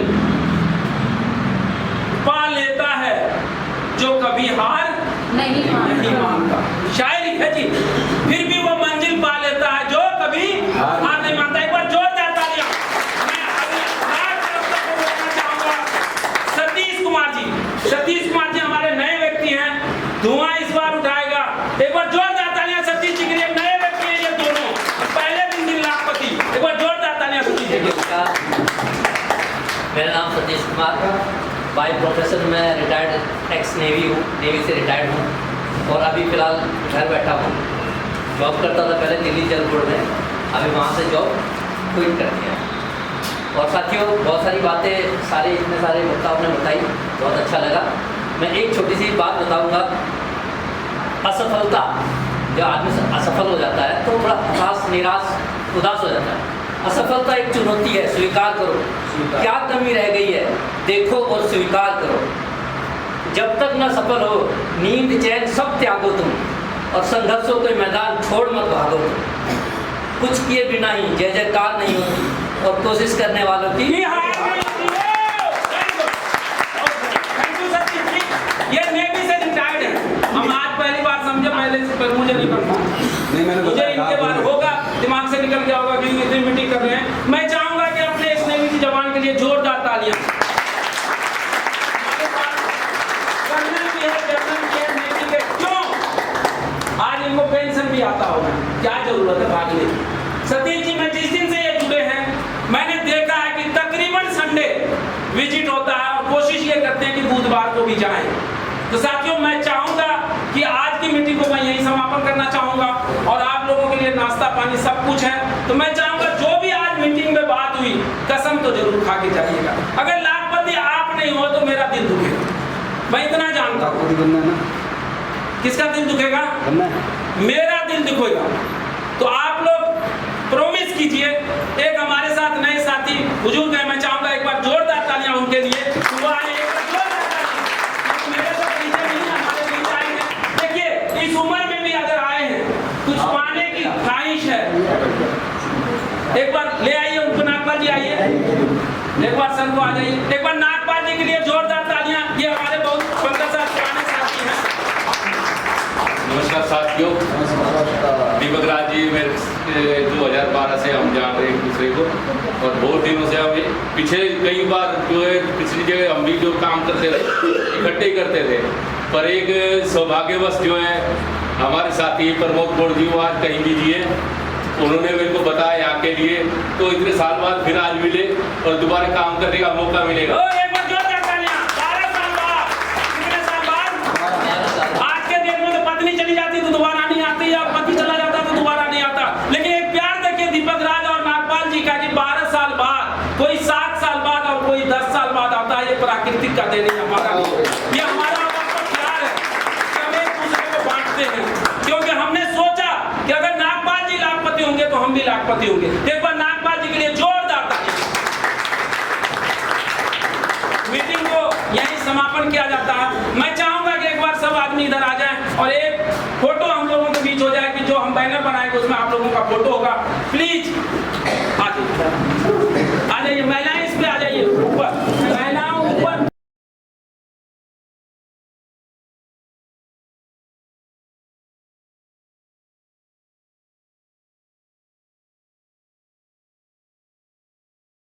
पा लेता है जो कभी हार नहीं मानता। शायरी है जी। फिर भी वो मंजिल पा लेता है जो कभी हार नहीं मानता। एक बार जोरदार तालियां। मैं अभी लास्ट तरफ तक बोलना चाहूंगा सतीश कुमार जी। सतीश कुमार जी हमारे नए व्यक्ति हैं, धुआं इस बार उठाएगा। एक बार जोरदार तालियां सतीश जी के लिए। नए व्यक्ति हैं ये दोनों, पहले दिन लाखपति। एक बार जोरदार तालियां सतीश जी के लिए। मेरा नाम सतीश कुमार, बाय प्रोफेशन मैं रिटायर्ड एक्स नेवी हूँ, नेवी से रिटायर्ड हूँ और अभी फ़िलहाल घर बैठा हूँ। जॉब करता था पहले दिल्ली जल बोर्ड में, अभी वहाँ से जॉब क्विट कर दिया। और साथियों, बहुत सारी बातें इतने सारे मुद्दा आपने बताई, बहुत अच्छा लगा। मैं एक छोटी सी बात बताऊँगा। असफलता, जब आदमी असफल हो जाता है तो बड़ा हताश, निराश, उदास हो जाता है। असफलता एक चुनौती है, स्वीकार करो। क्या कमी रह गई है देखो और स्वीकार करो। जब तक न सफल हो, नींद चैन सब त्यागो तुम, और संघर्षों के मैदान छोड़ मत भागो तुम। कुछ किए बिना ही जय जयकार नहीं होती, और कोशिश करने वालों की ये नेवी से रिटायर्ड है। हम आज पहली बार समझे, पहले से पर मुझे नहीं पता। मुझे इनके बारे होगा, दिमाग से निकल गया होगा कि इतनी मीटिंग कर रहे हैं। मैं चाहूंगा कि अपने इस नेवी की जवान के लिए जोरदार तालियां। कर्नल भी है, जनरल भी है नेवी के। क्यों? आज इनको पेंशन भी आता होगा, क्या जरूरत है भागने की। सतीश जी, मैं जिस दिन से ये जुड़े हैं, मैंने देखा है कि तकरीबन संडे विजिट होता है और कोशिश ये करते हैं कि बुधवार को भी जाएं। तो साथियों, मैं चाहूंगा कि आज की मीटिंग को मैं यही समापन करना चाहूंगा, और आप लोगों के लिए नाश्ता पानी सब कुछ है। तो मैं चाहूंगा जो भी आज मीटिंग में बात हुई, कसम तो जरूर खा के जाइएगा। अगर लाखपति आप नहीं हो तो मेरा दिल दुखेगा, मैं इतना जानता हूँ। किसका दिल दुखेगा? मेरा दिल दुखेगा। तो आप लोग प्रॉमिस कीजिए। एक हमारे साथ नए साथी बुजुर्ग हैं, मैं चाहूंगा एक बार जोरदार तालियां उनके लिए। देखिए, इस उम्र में भी अगर आए हैं, कुछ पाने की ख्वाहिश है, एक बार ले आइए उनको। नागपाल जी आइए, एक बार सर को आ जाइए। एक बार नागपाल जी के लिए जोरदार तालियां। ये हमारे बहुत 15 साल पुराने साथी हैं। नमस्कार साथियों, दीपक राज जी मेरे 2012 से हम जान रहे हैं एक दूसरे को, और बहुत दिनों से हम पीछे कई बार जो है पिछली जगह हम भी जो काम करते थे इकट्ठे ही करते थे, पर एक सौभाग्यवश जो है हमारे साथी प्रमोद गौड़ जी वो आज कहीं बिजी है, उन्होंने मेरे को बताया यहाँ के लिए, तो इतने साल बाद फिर आज मिले और दोबारा काम करने का मौका मिलेगा। एक बार जोरदार तालियां। 12 साल बाद, कितने साल बाद? आज के दिन में तो पत्नी चली जाती तो दोबारा नहीं आती, और पति चला जाता तो दोबारा नहीं आता। लेकिन एक प्यार देखिए दीपक राज और नागपाल जी का कि 12 साल बाद, कोई 7 साल बाद और कोई 10 साल बाद आता है। ये प्राकृतिक का देन है हमारा, ये हमारा प्यार है कि हम एक दूसरे को बांटते हैं, क्योंकि हमने सोचा कि अगर नागपाल जी लाखपति होंगे तो हम भी लाखपति होंगे। एक बार नागपाल जी के लिए जोरदार तालियां। मीटिंग को यहीं समापन किया जाता है। मैं चाहूंगा कि एक बार सब आदमी इधर आ जाएं और एक फोटो हम लोगों के बीच हो जाए, कि जो हम बैनर बनाएंगे उसमें आप लोगों का फोटो होगा। प्लीज आ जाइए।